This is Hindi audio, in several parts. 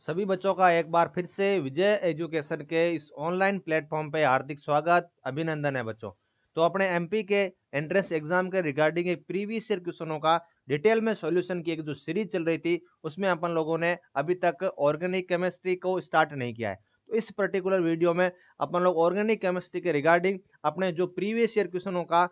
सभी बच्चों का एक बार फिर से विजय एजुकेशन के इस ऑनलाइन प्लेटफॉर्म पे हार्दिक स्वागत, अभिनंदन है बच्चों। तो अपने एमपी के एंट्रेंस एग्जाम के रिगार्डिंग एक प्रीवियस ईयर क्वेश्चनों का डिटेल में सॉल्यूशन की एक जो सीरीज चल रही थी, उसमें अपन लोगों ने अभी तक ऑर्गेनिक केमिस्ट्री को स्टार्ट नहीं किया है। तो इस पर्टिकुलर वीडियो में अपन लोग ऑर्गेनिक केमिस्ट्री के रिगार्डिंग अपने जो प्रीवियस ईयर क्वेश्चनों का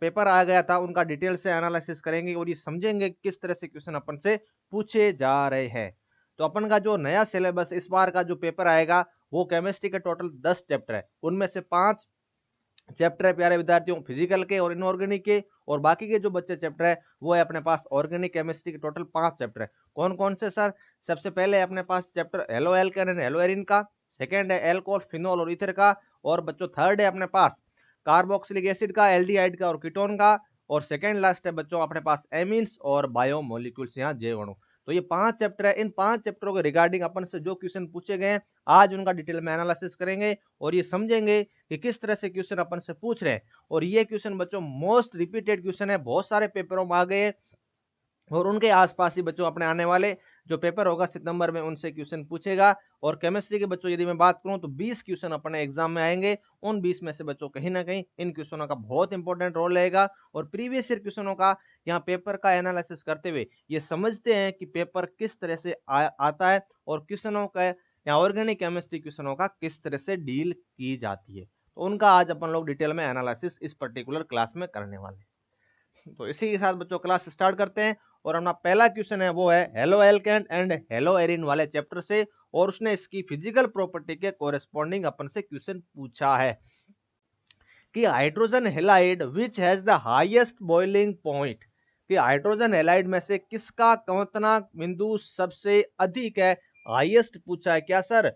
पेपर आ गया था, उनका डिटेल से एनालिसिस करेंगे और ये समझेंगे किस तरह से क्वेश्चन अपन से पूछे जा रहे हैं। तो अपन का जो नया सिलेबस इस बार का जो पेपर आएगा, वो केमिस्ट्री के टोटल 10 चैप्टर है। उनमें से 5 चैप्टर है प्यारे विद्यार्थियों फिजिकल के और इनऑर्गेनिक के, और बाकी के जो बच्चे चैप्टर है वो है अपने पास ऑर्गेनिक केमिस्ट्री के। टोटल 5 चैप्टर है। कौन कौन से सर? सबसे पहले है अपने पास chapter haloalkane and haloarene का, सेकंड है एल्कोहल, फिनोल और ईथर का, और बच्चों थर्ड है अपने पास कार्बोक्सिलिक एसिड का, एल्डिहाइड का और कीटोन का, और सेकंड लास्ट है बच्चों अपने पास एमीन्स और बायोमोलिक्यूल्स, यहाँ जैव अणु। तो ये 5 चैप्टर है। इन 5 चैप्टरों के रिगार्डिंग अपन से जो क्वेश्चन पूछे गए हैं, आज उनका डिटेल में एनालिसिस करेंगे और ये समझेंगे कि किस तरह से क्वेश्चन अपन से पूछ रहे हैं। और ये क्वेश्चन बच्चों मोस्ट रिपीटेड क्वेश्चन है, बहुत सारे पेपरों में आ गए और उनके आसपास ही बच्चों अपने आने वाले जो पेपर होगा सितंबर में, उनसे क्वेश्चन पूछेगा। और केमिस्ट्री के बच्चों यदि मैं बात करूं तो 20 क्वेश्चन अपने एग्जाम में आएंगे। उन 20 में से बच्चों कहीं ना कहीं इन क्वेश्चनों का बहुत इंपॉर्टेंट रोल रहेगा। और प्रीवियस ईयर क्वेश्चनों का यहाँ पेपर का एनालिसिस करते हुए ये समझते हैं कि पेपर किस तरह से आता है और क्वेश्चनों का या ऑर्गेनिक केमिस्ट्री क्वेश्चनों का किस तरह से डील की जाती है। तो उनका आज अपन लोग डिटेल में एनालिसिस इस पर्टिकुलर क्लास में करने वाले हैं। तो इसी के साथ बच्चों क्लास स्टार्ट करते हैं। और अपना पहला क्वेश्चन है वो है halo alkane and hello Erin वाले चैप्टर से, और उसने इसकी फिजिकल प्रॉपर्टी के कोरेस्पॉन्डिंग अपन से क्वेश्चन पूछा है कि hydrogen halide which has the highest boiling point, कि हाइड्रोजन हेलाइड में से किसका क्वथनांक बिंदु सबसे अधिक है। हाईएस्ट पूछा है क्या सर?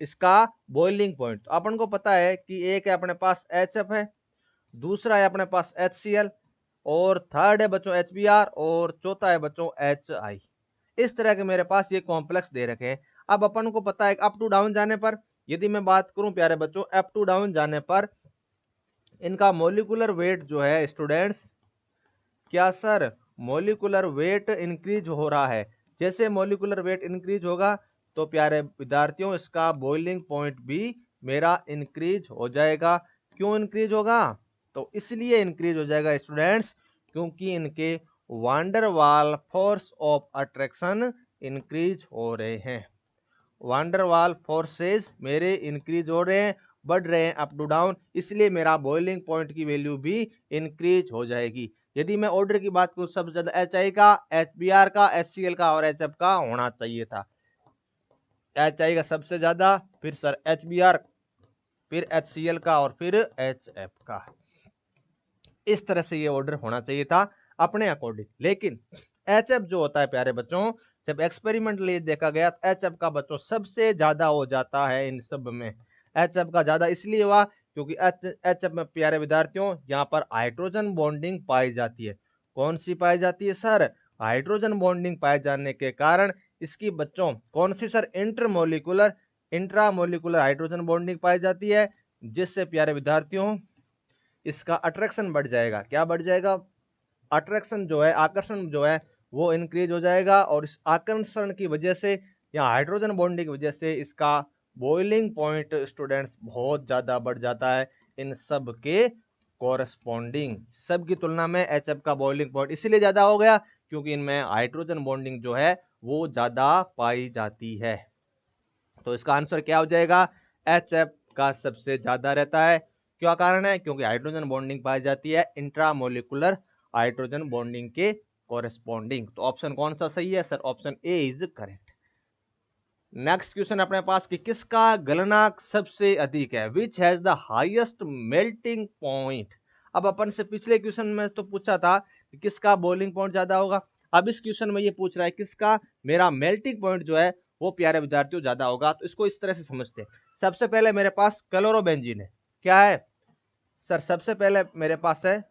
इसका बॉइलिंग पॉइंट। तो अपन को पता है कि एक है अपने पास HF है, दूसरा है अपने पास HCl, और थर्ड है बच्चों HBr, और चौथा है बच्चों HI। इस तरह के मेरे पास ये कॉम्प्लेक्स दे रखे हैं। अब अपन को पता है अप टू डाउन जाने पर, यदि मैं बात करूं प्यारे बच्चों, अप टू डाउन जाने पर इनका मोलिकुलर वेट जो है स्टूडेंट्स, क्या सर मोलिकुलर वेट इंक्रीज हो रहा है? जैसे मोलिकुलर वेट इंक्रीज होगा तो प्यारे विद्यार्थियों इसका बॉइलिंग पॉइंट भी मेरा इंक्रीज हो जाएगा। क्यों इंक्रीज होगा? तो इसलिए इंक्रीज हो जाएगा स्टूडेंट्स क्योंकि इनके वांडर वाल फोर्स ऑफ अट्रैक्शन इंक्रीज हो रहे हैं। वांडरवाल फोर्सेस मेरे इंक्रीज हो रहे हैं, बढ़ रहे हैं अप टू डाउन, इसलिए मेरा बॉइलिंग पॉइंट की वैल्यू भी इंक्रीज हो जाएगी। यदि मैं ऑर्डर की बात करूं, सबसे ज्यादा HI का, HBr का, HCl का और HF का होना चाहिए था। HI का सबसे ज्यादा, फिर सर HBr, फिर HCl का और फिर HF का। इस तरह से ये ऑर्डर होना चाहिए था अपने अकॉर्डिंग। लेकिन HF जो होता है प्यारे बच्चों, जब एक्सपेरिमेंटली देखा गया तो HF का बच्चों सबसे ज्यादा हो जाता है इन सब में। HF का ज्यादा इसलिए हुआ क्योंकि HF में प्यारे विद्यार्थियों यहाँ पर हाइड्रोजन बॉन्डिंग पाई जाती है। कौन सी पाई जाती है सर? हाइड्रोजन बॉन्डिंग पाए जाने के कारण इसकी बच्चों कौन सी sir? Intermolecular, intramolecular hydrogen bonding पाई जाती है, जिससे प्यारे विद्यार्थियों इसका अट्रैक्शन बढ़ जाएगा। क्या बढ़ जाएगा? अट्रैक्शन जो है, आकर्षण जो है वो इंक्रीज हो जाएगा, और इस आकर्षण की वजह से या हाइड्रोजन बॉन्डिंग की वजह से इसका बॉइलिंग पॉइंट स्टूडेंट्स बहुत ज्यादा बढ़ जाता है इन सब के कोरस्पॉन्डिंग। सब की तुलना में HF का बॉइलिंग पॉइंट इसीलिए ज्यादा हो गया क्योंकि इनमें हाइड्रोजन बॉन्डिंग जो है वो ज्यादा पाई जाती है। तो इसका आंसर क्या हो जाएगा? HF का सबसे ज्यादा रहता है। क्या कारण है? क्योंकि हाइड्रोजन बॉन्डिंग पाई जाती है इंट्रामोलिकुलर हाइड्रोजन बॉन्डिंग के कोरेस्पॉन्डिंग। तो ऑप्शन कौन सा सही है sir? Option A is correct. Next question अपने पास कि किसका गलनांक सबसे अधिक है, which has the highest melting point. अब अपन से पिछले क्वेश्चन में तो पूछा था कि किसका बॉइलिंग पॉइंट ज्यादा होगा, अब इस क्वेश्चन में ये पूछ रहा है किसका मेरा मेल्टिंग पॉइंट जो है वो प्यारे विद्यार्थियों ज्यादा होगा। तो इसको इस तरह से समझते हैं। सबसे पहले मेरे पास क्लोरोबेंजीन है। क्या है सर? सबसे पहले मेरे पास है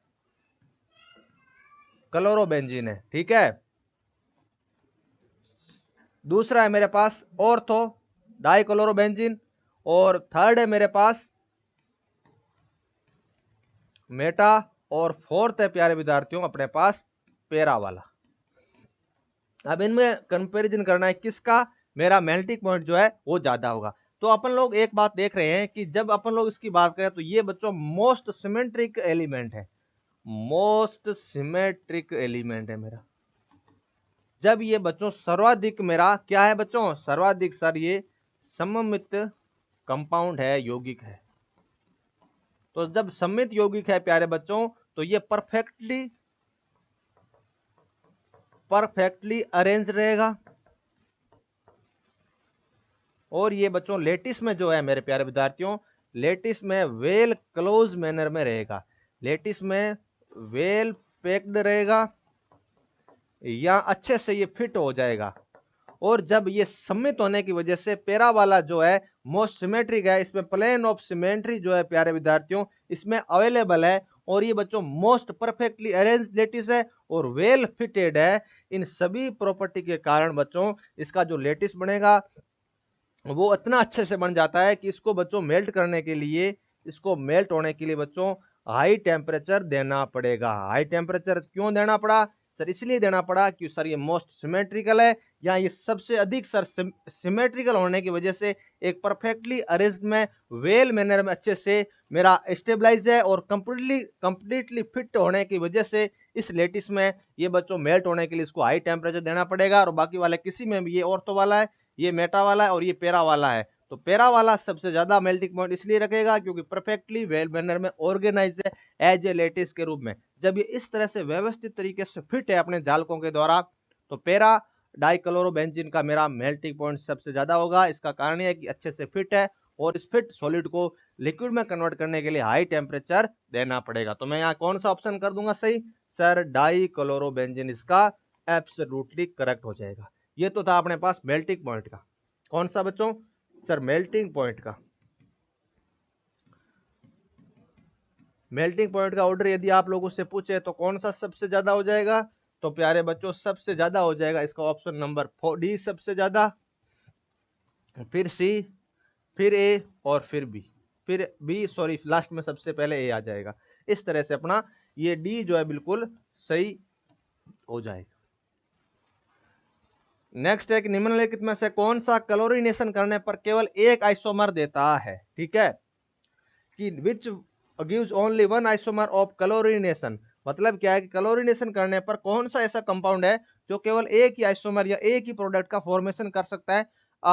क्लोरोबेंजीन है, ठीक है। दूसरा है मेरे पास ऑर्थो डाइक्लोरोबेंजीन, और थर्ड है मेरे पास मेटा, और फोर्थ है प्यारे विद्यार्थियों अपने पास पेरा वाला। अब इनमें कंपैरिजन करना है किसका मेरा मेल्टिंग पॉइंट जो है वो ज्यादा होगा। तो अपन लोग एक बात देख रहे हैं कि जब अपन लोग इसकी बात करें तो ये बच्चों मोस्ट सिमेट्रिक एलिमेंट है, मोस्ट सिमेट्रिक एलिमेंट है मेरा। जब ये बच्चों सर्वाधिक मेरा क्या है बच्चों, सर्वाधिक सर ये सममित कंपाउंड है, यौगिक है। तो जब सममित यौगिक है प्यारे बच्चों तो ये परफेक्टली अरेंज रहेगा। और ये बच्चों लेटिस में जो है मेरे प्यारे विद्यार्थियों, लेटिस में वेल क्लोज मैनर में रहेगा, लेटिस में वेल पैक्ड रहेगा या अच्छे से ये फिट हो जाएगा। और जब ये सम्मित होने की वजह से पैरा वाला जो है मोस्ट सिमेट्रिक है, इसमें प्लेन ऑफ सिमेट्री जो है प्यारे विद्यार्थियों इसमें अवेलेबल है। और ये बच्चों मोस्ट परफेक्टली अरेंज लेटिस है और वेल फिटेड है। इन सभी प्रॉपर्टी के कारण बच्चों इसका जो लेटिस बनेगा वो इतना अच्छे से बन जाता है कि इसको बच्चों मेल्ट करने के लिए, इसको मेल्ट होने के लिए बच्चों हाई टेम्परेचर देना पड़ेगा। हाई टेम्परेचर क्यों देना पड़ा सर, इसलिए देना पड़ा कि सर ये मोस्ट सिमेट्रिकल है, या ये सबसे अधिक सर सिमेट्रिकल होने की वजह से एक परफेक्टली अरेंज्ड में वेल मैनर में अच्छे से मेरा स्टेबलाइज है और कंप्लीटली फिट होने की वजह से इस लेटिस में ये बच्चों मेल्ट होने के लिए इसको हाई टेम्परेचर देना पड़ेगा। और बाकी वाले किसी में भी, ये ऑर्थो वाला है, ये मेटा वाला है और ये पैरा वाला है, तो पैरा वाला सबसे ज्यादा मेल्टिंग पॉइंट इसलिए रखेगा क्योंकि परफेक्टली वेल मैनर में ऑर्गेनाइज है एज ए लेटिस के रूप में। जब ये इस तरह से व्यवस्थित तरीके से फिट है अपने जालकों के द्वारा, तो पैरा डाइक्लोरोबेंजीन का मेरा मेल्टिंग पॉइंट सबसे ज्यादा होगा। इसका कारण यह है कि अच्छे से फिट है और इस फिट सॉलिड को लिक्विड में कन्वर्ट करने के लिए हाई टेम्परेचर देना पड़ेगा। तो मैं यहाँ कौन सा ऑप्शन कर दूंगा सही सर, डाइक्लोरोबेंजीन इसका एब्सोल्युटली करेक्ट हो जाएगा। ये तो था अपने पास मेल्टिंग पॉइंट का। कौन सा बच्चों सर, मेल्टिंग पॉइंट का। मेल्टिंग पॉइंट का ऑर्डर यदि आप लोगों से पूछे तो कौन सा सबसे ज्यादा हो जाएगा, तो प्यारे बच्चों सबसे ज्यादा हो जाएगा इसका ऑप्शन नंबर डी सबसे ज्यादा, फिर सी, फिर ए और फिर बी, फिर बी सॉरी लास्ट में सबसे पहले ए आ जाएगा। इस तरह से अपना ये डी जो है बिल्कुल सही हो जाएगा। नेक्स्ट है कि निम्नलिखित में से कौन सा क्लोरीनेशन करने पर केवल एक आइसोमर देता है। ठीक है, कि which gives only one isomer of chlorination, मतलब क्या है कि क्लोरीनेशन करने पर कौन सा ऐसा कंपाउंड है जो केवल एक ही आइसोमर या एक ही प्रोडक्ट का फॉर्मेशन कर सकता है,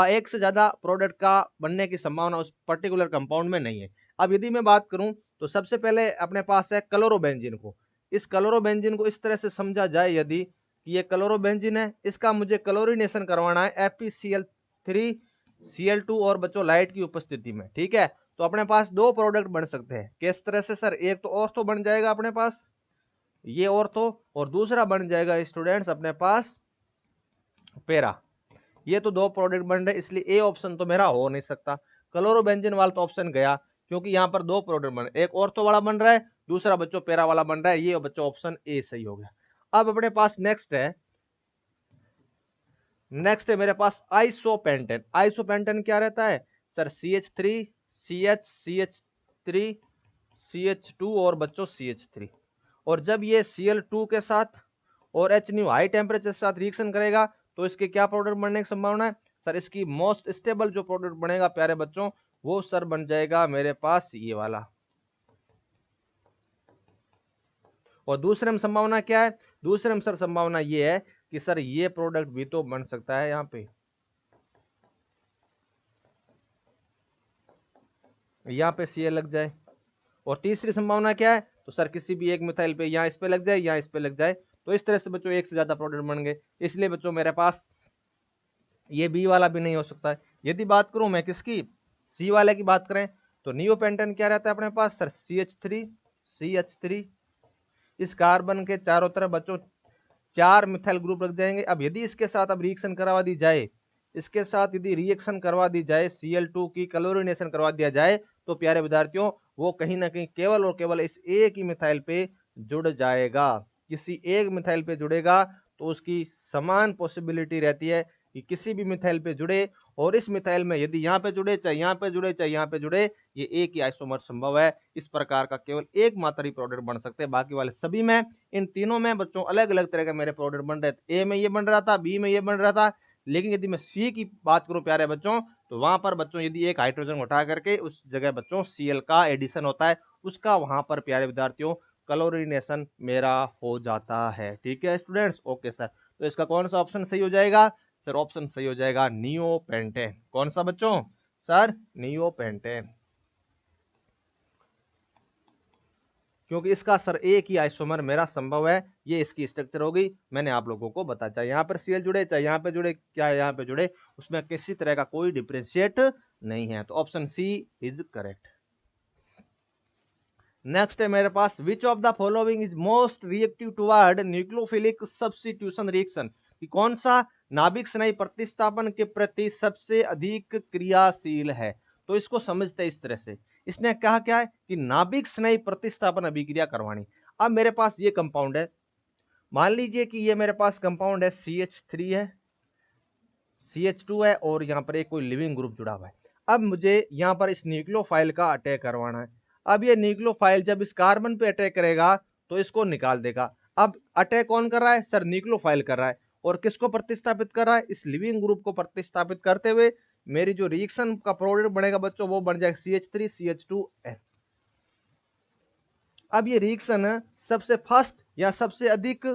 एक से ज्यादा प्रोडक्ट का बनने की संभावना उस पर्टिकुलर कंपाउंड में नहीं है। अब यदि मैं बात करूं तो सबसे पहले अपने पास है क्लोरोबेंजीन को। इस क्लोरोबेंजीन को इस तरह से समझा जाए यदि कि ये क्लोरोबेंजीन है, इसका मुझे क्लोरीनेशन करवाना है FeCl3Cl2 और बच्चों लाइट की उपस्थिति में। ठीक है, तो अपने पास दो प्रोडक्ट बन सकते हैं। किस तरह से सर, एक तो ऑर्थो बन जाएगा अपने पास, ये ऑर्थो, और दूसरा बन जाएगा स्टूडेंट्स अपने पास पैरा। ये तो दो प्रोडक्ट बन रहे, इसलिए ए ऑप्शन तो मेरा हो नहीं सकता। क्लोरोबेंजीन वाला तो ऑप्शन गया क्योंकि यहाँ पर दो प्रोडक्ट बन रहे, एक ऑर्थो वाला बन रहा है, दूसरा बच्चों पैरा वाला बन रहा है। ये बच्चों ऑप्शन ए सही हो गया। अब अपने पास नेक्स्ट है मेरे पास आइसोपेंटेन। आइसोपेंटेन क्या रहता है sir, CH3 CH CH3 CH2 और बच्चों CH3। और जब ये Cl2 के साथ और H न्यू हाई टेम्परेचर के साथ रिएक्शन करेगा तो इसके क्या प्रोडक्ट बनने की संभावना है सर, इसकी मोस्ट स्टेबल जो प्रोडक्ट बनेगा प्यारे बच्चों वो सर बन जाएगा मेरे पास ये वाला। और दूसरे में संभावना क्या है, दूसरे में सर संभावना ये है कि सर ये प्रोडक्ट भी तो बन सकता है, यहाँ पे Cl लग जाए। और तीसरी संभावना क्या है, तो सर किसी भी एक मिथाइल पे यहाँ इस पे लग जाए, यहाँ इस पे लग जाए। तो इस तरह से बच्चों एक से ज्यादा प्रोडक्ट बन गए, इसलिए बच्चों मेरे पास ये बी वाला भी नहीं हो सकता है। यदि बात करूं मैं किसकी, सी वाले की बात करें तो नियोपेंटेन क्या रहता है अपने पास सर, CH3 इस कार्बन के चारों तरफ बच्चों 4 मिथाइल ग्रुप रख जाएंगे। अब यदि इसके साथ अब रिएक्शन करवा दी जाए, इसके साथ यदि रिएक्शन करवा दी जाए, Cl2 की क्लोरीनेशन करवा दिया जाए, तो प्यारे विद्यार्थियों वो कहीं ना कहीं केवल और केवल इस एक ही मिथाइल पे जुड़ जाएगा। किसी एक मिथाइल पे जुड़ेगा तो उसकी समान पॉसिबिलिटी रहती है कि किसी भी मिथाइल पे जुड़े, और इस मिथाइल में यदि यहाँ पे जुड़े, चाहे यहाँ पे जुड़े, चाहे यहाँ पे जुड़े, ये एक ही आइसोमर संभव है। इस प्रकार का केवल एक मात्र ही प्रोडक्ट बन सकते हैं, बाकी वाले सभी में, इन तीनों में बच्चों अलग अलग तरह के मेरे प्रोडक्ट बन रहे थे। ए में ये बन रहा था, बी में ये बन रहा था, लेकिन यदि मैं सी की बात करूं प्यारे बच्चों, तो वहां पर बच्चों यदि एक हाइड्रोजन उठा करके उस जगह बच्चों Cl का एडिशन होता है, उसका वहां पर प्यारे विद्यार्थियों क्लोरीनेशन मेरा हो जाता है। ठीक है स्टूडेंट्स, ओके सर। तो इसका कौन सा ऑप्शन सही हो जाएगा सर? ऑप्शन सही हो जाएगा नियोपेंटेन। कौन सा बच्चों? सर नियोपेंटेन, क्योंकि इसका सर एक ही आइसोमर मेरा संभव है, ये इसकी स्ट्रक्चर होगी, मैंने आप लोगों को बताया। चाहे यहाँ पर Cl जुड़े चाहे यहाँ पे जुड़े, क्या यहाँ पे जुड़े, उसमें किसी तरह का कोई डिफरेंशिएट नहीं है। तो option C is correct. Next है मेरे पास, which of the following is most reactive toward nucleophilic substitution reaction, कि कौन सा नाभिक स्नायु प्रतिस्थापन के प्रति सबसे अधिक क्रियाशील है। तो इसको समझते हैं इस तरह से, इसने कहा क्या है कि नाभिक स्नायु प्रतिस्थापन अभिक्रिया करवानी। अब मेरे पास ये कंपाउंड है, मान लीजिए कि ये मेरे पास कंपाउंड है CH3 है, CH2 है और यहाँ पर एक कोई लिविंग ग्रुप जुड़ा हुआ है। अब मुझे यहाँ पर इस न्यूक्लियोफाइल का अटैक करवाना है। अब ये न्यूक्लियोफाइल जब इस कार्बन पे अटैक करेगा तो इसको निकाल देगा। अब अटैक कौन कर रहा है सर? न्यूक्लियोफाइल कर रहा है। और किसको प्रतिस्थापित कर रहा है? इस लिविंग ग्रुप को प्रतिस्थापित करते हुए मेरी जो रिएक्शन का प्रोडक्ट बनेगा बच्चों, वो बन जाएगा CH3 CH2N। अब ये रिएक्शन सबसे फास्ट या सबसे अधिक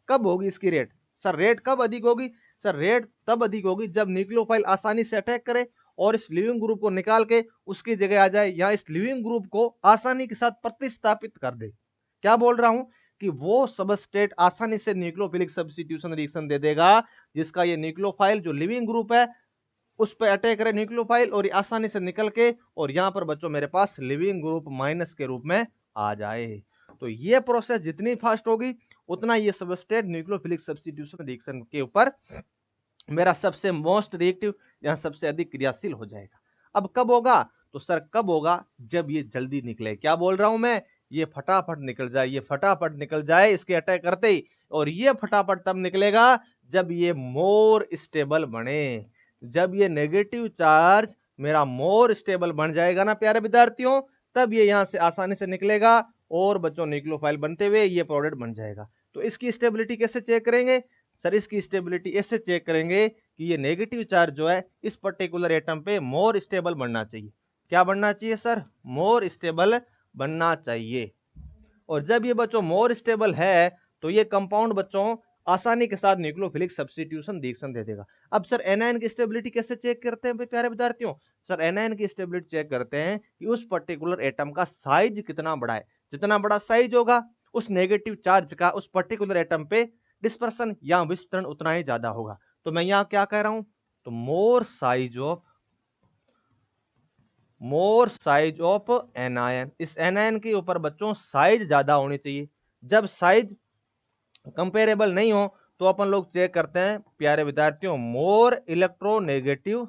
कब होगी इसकी रेट? सर रेट कब अधिक होगी? सर रेट तब अधिक होगी जब न्यूक्लियोफाइल आसानी से अटैक करे और इस लिविंग ग्रुप को निकाल के उसकी जगह आ जाए, या इस लिविंग ग्रुप को आसानी के साथ प्रतिस्थापित कर दे। क्या बोल रहा हूं कि वो सबस्ट्रेट आसानी से न्यूक्लियोफिलिक सब्स्टिट्यूशन रिएक्शन दे देगा जिसका ये न्यूक्लियोफाइल जो लिविंग ग्रुप है उस पर अटैक करे न्यूक्लियोफाइल और आसानी से निकल के और यहां पर बच्चों मेरे पास लिविंग ग्रुप माइनस के रूप में आ जाए। तो ये प्रोसेस जितनी फास्ट होगी उतना ये सबस्ट्रेट न्यूक्लियोफिलिक सब्स्टिट्यूशन रिएक्शन के ऊपर मेरा सबसे मोस्ट रिएक्टिव या सबसे अधिक क्रियाशील हो जाएगा। अब कब होगा? तो सर कब होगा? जब ये जल्दी निकले। क्या बोल रहा हूं मैं? ये फटाफट निकल जाए, ये फटाफट निकल जाए इसके अटैक करते ही। और ये फटाफट तब निकलेगा जब ये मोर स्टेबल बने, जब ये नेगेटिव चार्ज मेरा मोर स्टेबल बन जाएगा ना प्यारे विद्यार्थियों, तब ये यहां से आसानी से निकलेगा और बच्चों न्यूक्लियोफाइल बनते हुए ये प्रोडक्ट बन जाएगा। तो इसकी स्टेबिलिटी कैसे चेक करेंगे सर? इसकी स्टेबिलिटी ऐसे चेक करेंगे कि ये नेगेटिव चार्ज जो है इस पर्टिकुलर एटम पे मोर स्टेबल बनना चाहिए। क्या बनना चाहिए सर? मोर स्टेबल बनना चाहिए। और जब ये बच्चों मोर स्टेबल है तो ये कंपाउंड बच्चों आसानी के साथ न्यूक्लियोफिलिक सब्स्टिट्यूशन रिएक्शन दे देगा। अब सर एनायन की स्टेबिलिटी कैसे चेक करते हैं प्यारे विद्यार्थियों? सर एनायन की स्टेबिलिटी चेक करते हैं कि उस पर्टिकुलर एटम का साइज कितना बड़ा है। जितना बड़ा साइज होगा उस नेगेटिव चार्ज का उस पर्टिकुलर एटम पे डिस्पर्सन या विस्तरण उतना ही ज्यादा होगा। तो मैं यहां क्या कह रहा हूं? तो मोर साइज ऑफ एनायन, इस एनायन के ऊपर बच्चों साइज ज्यादा होनी चाहिए। जब साइज कंपेरेबल नहीं हो तो अपन लोग चेक करते हैं प्यारे विद्यार्थियों मोर इलेक्ट्रोनेगेटिव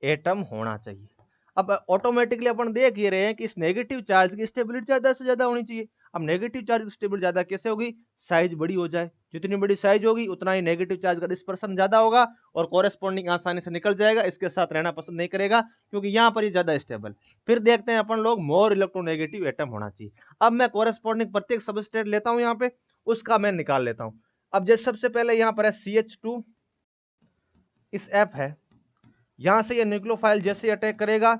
एटम होना चाहिए। अब ऑटोमेटिकली अपन देख ही रहे हैं कि इस नेगेटिव चार्ज की स्टेबिलिटी ज्यादा से ज्यादा होनी चाहिए। अब नेगेटिव चार्ज की स्टेबिलिटी ज्यादा कैसे होगी? साइज बड़ी हो जाए, जितनी बड़ी साइज होगी उतना ही नेगेटिव चार्ज का डिस्पर्सन ज्यादा होगा और कोरेस्पॉन्डिंग आसानी से निकल जाएगा, इसके साथ रहना पसंद नहीं करेगा क्योंकि यहां पर ही ज्यादा स्टेबल। फिर देखते हैं अपन लोग मोर इलेक्ट्रोनेगेटिव एटम होना चाहिए। अब मैं कोरेस्पॉन्डिंग प्रत्येक सबस्ट्रेट लेता हूं, यहां पे उसका मैं निकाल लेता हूं। अब जैसे सबसे पहले यहां पर है CH2, इस F है, यहां से ये न्यूक्लियोफाइल जैसे अटैक करेगा,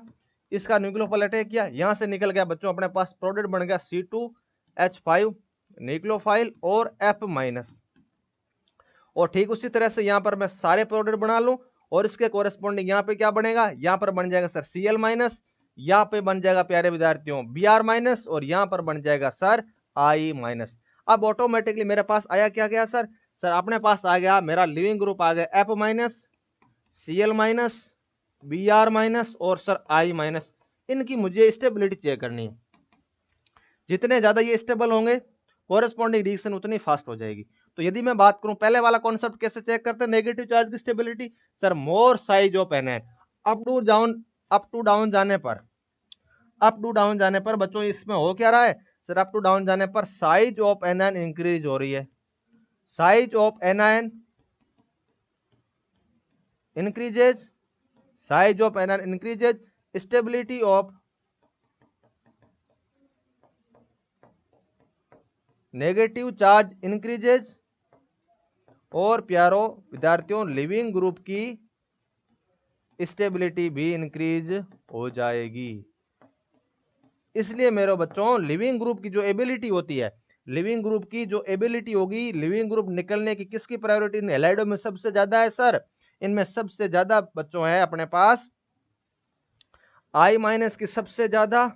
इसका न्यूक्लियोफाइल अटैक किया, यहां से निकल गया बच्चों अपने पास प्रोडक्ट बन गया C2H5 न्यूक्लियोफाइल और F-। और ठीक उसी तरह से यहां पर मैं सारे प्रोडक्ट बना लूं और इसके कोरेस्पॉन्डिंग यहां पे क्या बनेगा? यहां पर बन जाएगा सर Cl-, यहां पे बन जाएगा प्यारे विद्यार्थियों Br-, और यहां पर बन जाएगा सर I-। अब ऑटोमेटिकली मेरे पास आया क्या गया सर? सर अपने पास आ गया मेरा लिविंग ग्रुप आ गया F-, Cl-, Br- और सर I-। इनकी मुझे स्टेबिलिटी चेक करनी है। जितने ज्यादा ये स्टेबल होंगे कोरेस्पॉन्डिंग रिएक्शन उतनी फास्ट हो जाएगी। तो यदि मैं बात करूं पहले वाला कॉन्सेप्ट कैसे चेक करते हैं नेगेटिव चार्ज की stability? Sir more size of anion, up to down जाने पर बच्चों इसमें हो क्या रहा है सर? अप टू डाउन जाने पर साइज ऑफ एनायन इंक्रीज हो रही है, size of anion increases, size of anion increases, stability of negative charge increases और प्यारों विद्यार्थियों लिविंग ग्रुप की स्टेबिलिटी भी इंक्रीज हो जाएगी। इसलिए मेरे बच्चों लिविंग ग्रुप की जो एबिलिटी होती है, लिविंग ग्रुप की जो एबिलिटी होगी, लिविंग ग्रुप निकलने की किसकी प्रायोरिटी इन हैलाइडो में सबसे ज्यादा है सर? इनमें सबसे ज्यादा बच्चों है अपने पास आई माइनस की सबसे ज्यादा,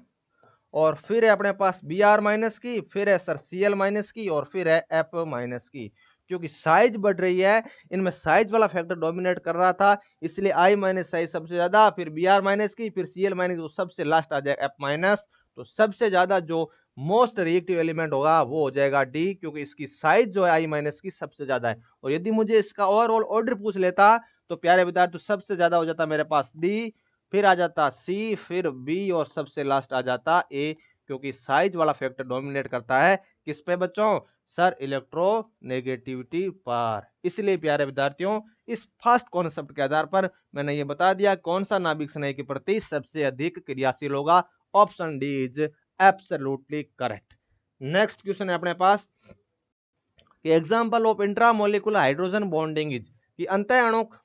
और फिर है अपने पास बी आर माइनस की, फिर है सर सी एल माइनस की, और फिर है एफ माइनस की। क्योंकि साइज बढ़ रही है, इनमें साइज वाला फैक्टर डोमिनेट कर रहा था, इसलिए आई माइनस साइज सबसे ज्यादा, फिर बी आर माइनस की, फिर सी एल माइनस, तो सबसे लास्ट आ जाएगा एफ माइनस। तो सबसे ज्यादा जो मोस्ट रिएक्टिव एलिमेंट होगा वो हो जाएगा डी, क्योंकि इसकी साइज जो है आई माइनस की सबसे ज्यादा है। और यदि मुझे इसका ओवरऑल ऑर्डर पूछ लेता तो प्यारे विद्यार्थी सबसे ज्यादा हो जाता मेरे पास डी, फिर आ जाता सी, फिर बी, और सबसे लास्ट आ जाता ए, क्योंकि साइज वाला फैक्टर डोमिनेट करता है किस पे बच्चों? सर इलेक्ट्रोनेगेटिविटी पर। इसलिए प्यारे विद्यार्थियों इस फर्स्ट कॉन्सेप्ट के आधार पर मैंने ये बता दिया कौन सा नाभिक स्नेह के प्रति सबसे अधिक क्रियाशील होगा। Option D is absolutely correct. Next question है अपने पास कि example of intramolecular hydrogen bonding is, कि अंतः अणुक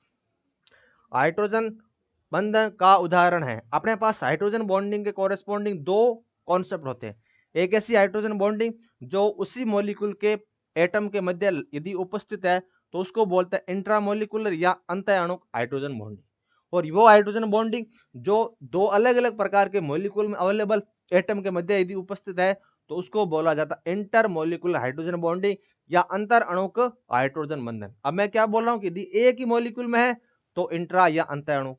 हाइड्रोजन बंधन का उदाहरण है। अपने पास हाइड्रोजन बॉन्डिंग के कोरेस्पोंडिंग दो कॉन्सेप्ट होते हैं। एक ऐसी हाइड्रोजन बॉन्डिंग जो उसी मॉलिक्यूल के एटम के मध्य यदि उपस्थित है तो उसको बोलते हैं इंट्रामोलिकुलर या अंतः अणुक हाइड्रोजन बॉन्डिंग। और वो हाइड्रोजन बॉन्डिंग जो दो अलग अलग प्रकार के मॉलिक्यूल में अवेलेबल एटम के मध्य यदि उपस्थित है तो उसको बोला जाता है इंटरमोलिकुलर हाइड्रोजन बॉन्डिंग या अंतर अणुक हाइड्रोजन बंधन। अब मैं क्या बोल रहा हूं कि यदि एक ही मॉलिक्यूल में है तो इंट्रा या अंतर अणु,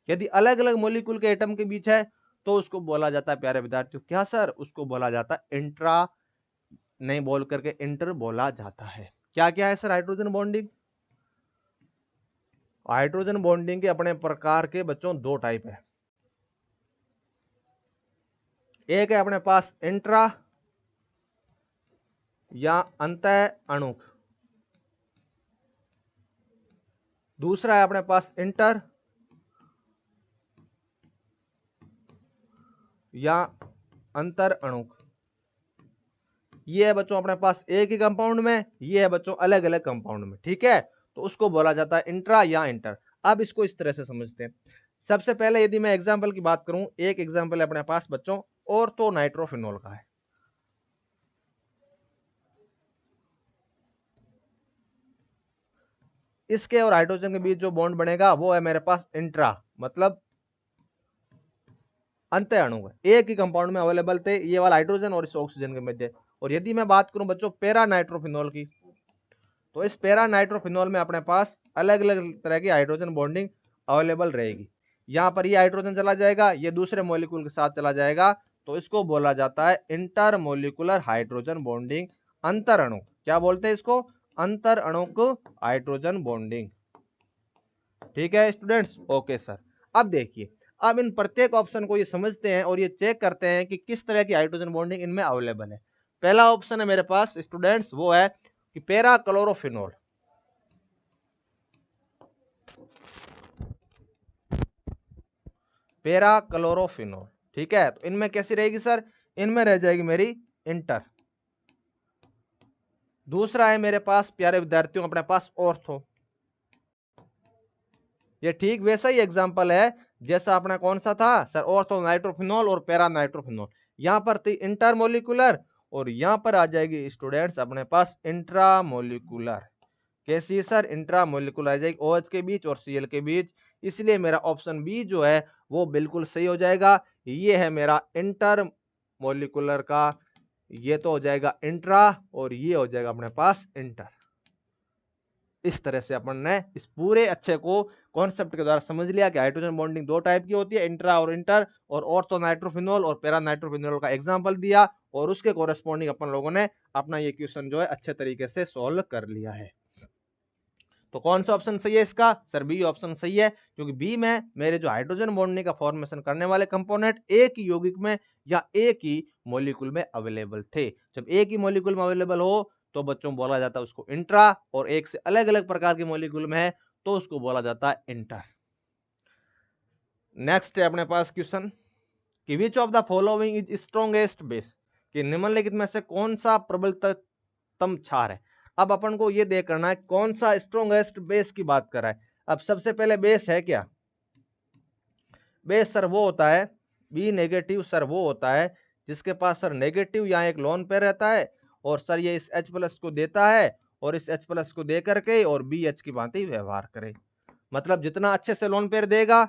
यदि अलग अलग मॉलिक्यूल के एटम के बीच है तो उसको बोला जाता है प्यारे विद्यार्थियों क्या सर? उसको बोला जाता है इंट्रा, नहीं बोल करके इंटर बोला जाता है। क्या क्या है sir hydrogen bonding? Hydrogen bonding के अपने प्रकार के बच्चों दो टाइप है। एक है अपने पास इंट्रा या अंतः अणुक, दूसरा है अपने पास इंटर या अंतर अणुक। ये है बच्चों अपने पास एक ही कंपाउंड में, ये है बच्चों अलग अलग कंपाउंड में, ठीक है? तो उसको बोला जाता है इंट्रा या इंटर। अब इसको इस तरह से समझते हैं। सबसे पहले यदि मैं एग्जांपल की बात करूं, एक एग्जांपल है अपने पास बच्चों ऑर्थो नाइट्रोफिनॉल का है। इसके और हाइड्रोजन के बीच जो बॉन्ड बनेगा वो है मेरे पास इंट्रा, मतलब अंतः अणु है, एक ही कंपाउंड में अवेलेबल थे ये वाला हाइड्रोजन और इस ऑक्सीजन के मध्य। और यदि मैं बात करूं बच्चों पैरा नाइट्रोफिनॉल की, तो इस पैरा नाइट्रोफिनॉल में अपने पास अलग अलग तरह की हाइड्रोजन बॉन्डिंग अवेलेबल रहेगी। यहां पर ये हाइड्रोजन चला जाएगा, ये दूसरे मॉलिक्यूल के साथ चला जाएगा, तो इसको बोला जाता है इंटर मोलिकुलर हाइड्रोजन बॉन्डिंग, अंतर अणु। क्या बोलते हैं इसको? अंतर अणुक हाइड्रोजन बॉन्डिंग। ठीक है स्टूडेंट्स? Okay sir. अब देखिए, अब इन प्रत्येक ऑप्शन को ये समझते हैं और ये चेक करते हैं कि किस तरह की हाइड्रोजन बॉन्डिंग इनमें अवेलेबल है। पहला ऑप्शन है मेरे पास स्टूडेंट्स वो है कि पैरा क्लोरोफिनॉल, पैरा क्लोरोफिनॉल, ठीक है? तो इनमें कैसी रहेगी सर? इनमें रह जाएगी मेरी इंटर। दूसरा है मेरे पास प्यारे विद्यार्थियों अपने पास ऑर्थो। ये ठीक वैसा ही एग्जांपल है जैसा अपना कौन सा था सर? ऑर्थो नाइट्रोफिनॉल और पैरा नाइट्रोफिनॉल। यहां पर थी इंटरमोलिकुलर और यहां पर आ जाएगी स्टूडेंट्स अपने पास इंट्रामोलिकुलर। कैसी है सर? इंट्रामोलिकुलर आ जाएगी OH के बीच और Cl के बीच। इसलिए मेरा ऑप्शन बी जो है वो बिल्कुल सही हो जाएगा। ये है मेरा इंटर मोलिकुलर का, ये तो हो जाएगा इंट्रा और ये हो जाएगा अपने पास इंटर। इस तरह से अपन ने इस पूरे अच्छे को कॉन्सेप्ट के द्वारा समझ लिया कि हाइड्रोजन बॉन्डिंग दो टाइप की होती है, इंट्रा और इंटर, और ऑर्थो नाइट्रोफिनॉल और पैरा नाइट्रोफिनॉल का एग्जांपल दिया और उसके कोरेस्पॉन्डिंग अपन लोगों ने अपना ये क्वेश्चन जो है अच्छे तरीके से सॉल्व कर लिया है। तो कौन सा ऑप्शन सही है इसका? सर बी ऑप्शन सही है, क्योंकि बी में मेरे जो हाइड्रोजन बॉन्डिंग का फॉर्मेशन करने वाले कंपोनेंट एक ही यौगिक में या एक ही मॉलिक्यूल में अवेलेबल थे। जब एक ही मॉलिक्यूल में अवेलेबल हो तो बच्चों बोला जाता है उसको इंट्रा, और एक से अलग अलग प्रकार के मॉलिक्यूल में है तो उसको बोला जाता है इंटर। नेक्स्ट है अपने पास क्वेश्चन कि विच of the following is strongest base, कि निम्नलिखित में से कौन सा प्रबलतम क्षार है? अब अपन को ये देख करना है कौन सा स्ट्रॉन्गेस्ट बेस की बात कर रहा है। अब सबसे पहले बेस है क्या, बेस सर वो होता है बी नेगेटिव, सर वो होता है जिसके पास सर नेगेटिव यहाँ एक लोन पेयर रहता है और सर ये इस H प्लस को देता है और इस H प्लस को दे करके और बी एच की भांति व्यवहार करे। मतलब जितना अच्छे से लोन पेयर देगा,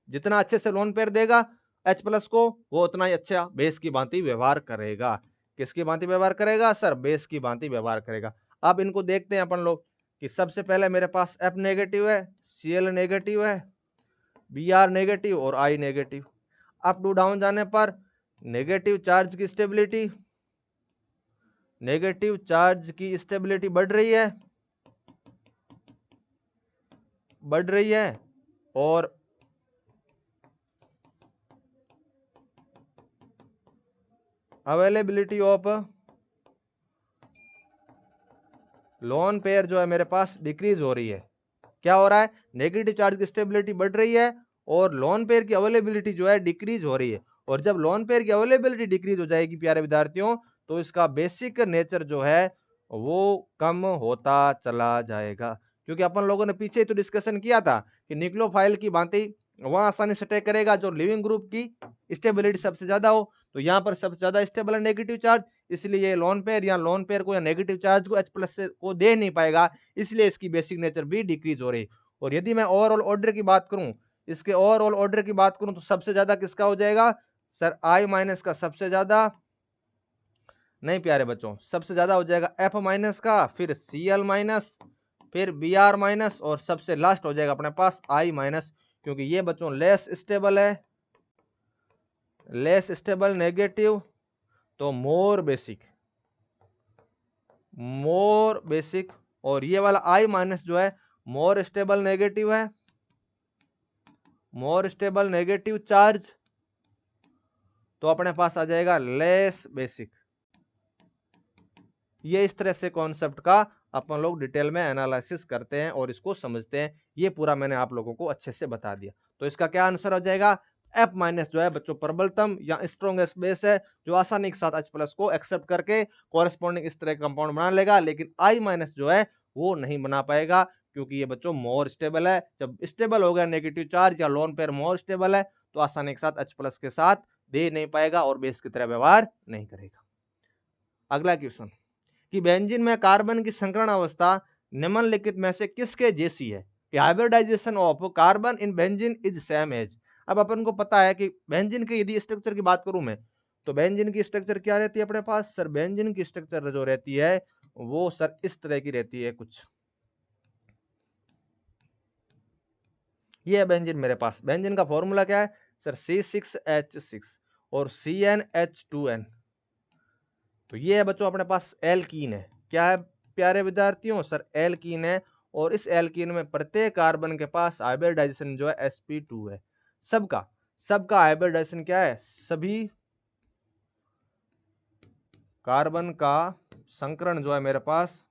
जितना अच्छे से लोन पेयर देगा H प्लस को, वो उतना ही अच्छा बेस की भांति व्यवहार करेगा। किसकी भांति व्यवहार करेगा सर, बेस की भांति व्यवहार करेगा। अब इनको देखते हैं अपन लोग कि सबसे पहले मेरे पास F नेगेटिव है, Cl नेगेटिव है, Br नेगेटिव और I negative. Up to down जाने पर नेगेटिव चार्ज की स्टेबिलिटी, नेगेटिव चार्ज की स्टेबिलिटी बढ़ रही है, बढ़ रही है और अवेलेबिलिटी ऑफ लोन पेयर जो है मेरे पास डिक्रीज हो रही है। क्या हो रहा है, नेगेटिव चार्ज की स्टेबिलिटी बढ़ रही है और लोन पेयर की अवेलेबिलिटी जो है डिक्रीज हो रही है। और जब लोन पेयर की अवेलेबिलिटी डिक्रीज हो जाएगी प्यारे विद्यार्थियों, तो इसका बेसिक नेचर जो है वो कम होता चला जाएगा। क्योंकि अपन लोगों ने पीछे तो डिस्कशन किया था कि न्यूक्लियोफाइल की भांति वहां आसानी से अटैक करेगा जो लिविंग ग्रुप की स्टेबिलिटी सबसे ज्यादा हो। तो यहाँ पर सबसे ज्यादा स्टेबल है नेगेटिव चार्ज, इसलिए ये लोन पेयर या लोन पेयर को या नेगेटिव चार्ज को H प्लस को दे नहीं पाएगा, इसलिए इसकी बेसिक नेचर भी डिक्रीज हो रही। और यदि मैं ओवरऑल ऑर्डर की बात करूं, इसके ओवरऑल ऑर्डर की बात करूं तो सबसे ज्यादा किसका हो जाएगा सर, I माइनस का सबसे ज्यादा, नहीं प्यारे बच्चों, सबसे ज्यादा हो जाएगा F माइनस का, फिर Cl माइनस, फिर Br माइनस और सबसे लास्ट हो जाएगा अपने पास I माइनस। क्योंकि ये बच्चों लेस स्टेबल है, लेस स्टेबल नेगेटिव, तो मोर बेसिक, मोर बेसिक। और ये वाला I माइनस जो है मोर स्टेबल नेगेटिव है, मोर स्टेबल नेगेटिव चार्ज, तो अपने पास आ जाएगा लेस बेसिक। ये इस तरह से कॉन्सेप्ट का अपन लोग डिटेल में एनालिसिस करते हैं और इसको समझते हैं। ये पूरा मैंने आप लोगों को अच्छे से बता दिया। तो इसका क्या आंसर हो जाएगा, F माइनस जो है बच्चों प्रबलतम या स्ट्रॉन्गेस्ट बेस है जो आसानी के साथ H प्लस को एक्सेप्ट करके कॉरेस्पॉन्डिंग इस तरह कंपाउंड बना लेगा। लेकिन I माइनस जो है वो नहीं बना पाएगा क्योंकि ये बच्चों मोर स्टेबल है। जब स्टेबल हो गया नेगेटिव चार्ज या लोन पेयर मोर स्टेबल है तो आसानी के साथ H प्लस के साथ दे नहीं पाएगा और बेस की तरह व्यवहार नहीं करेगा। अगला क्वेश्चन कि बेंजीन में कार्बन की संकरण अवस्था निम्नलिखित में से किसके जैसी है, कि hybridization of carbon in benzene is same as. अब अपन को पता है कि बेंजीन की यदि स्ट्रक्चर की बात करूं मैं, तो बेंजीन की स्ट्रक्चर क्या रहती है अपने पास सर, बेंजीन की स्ट्रक्चर जो रहती है वो सर इस तरह की रहती है कुछ। ये है बेंजीन मेरे पास। बेंजीन का फॉर्मूला क्या है सर, C6H6 और CnH2n। तो ये है बच्चों अपने पास एल्कीन है। क्या है प्यारे विद्यार्थियों सर, एल्कीन है। और इस एल्कीन में प्रत्येक कार्बन के पास हाइब्रिडाइजेशन जो है sp2 है। सबका सबका हाइब्रिडाइजेशन क्या है, सभी कार्बन का संकरण जो है मेरे पास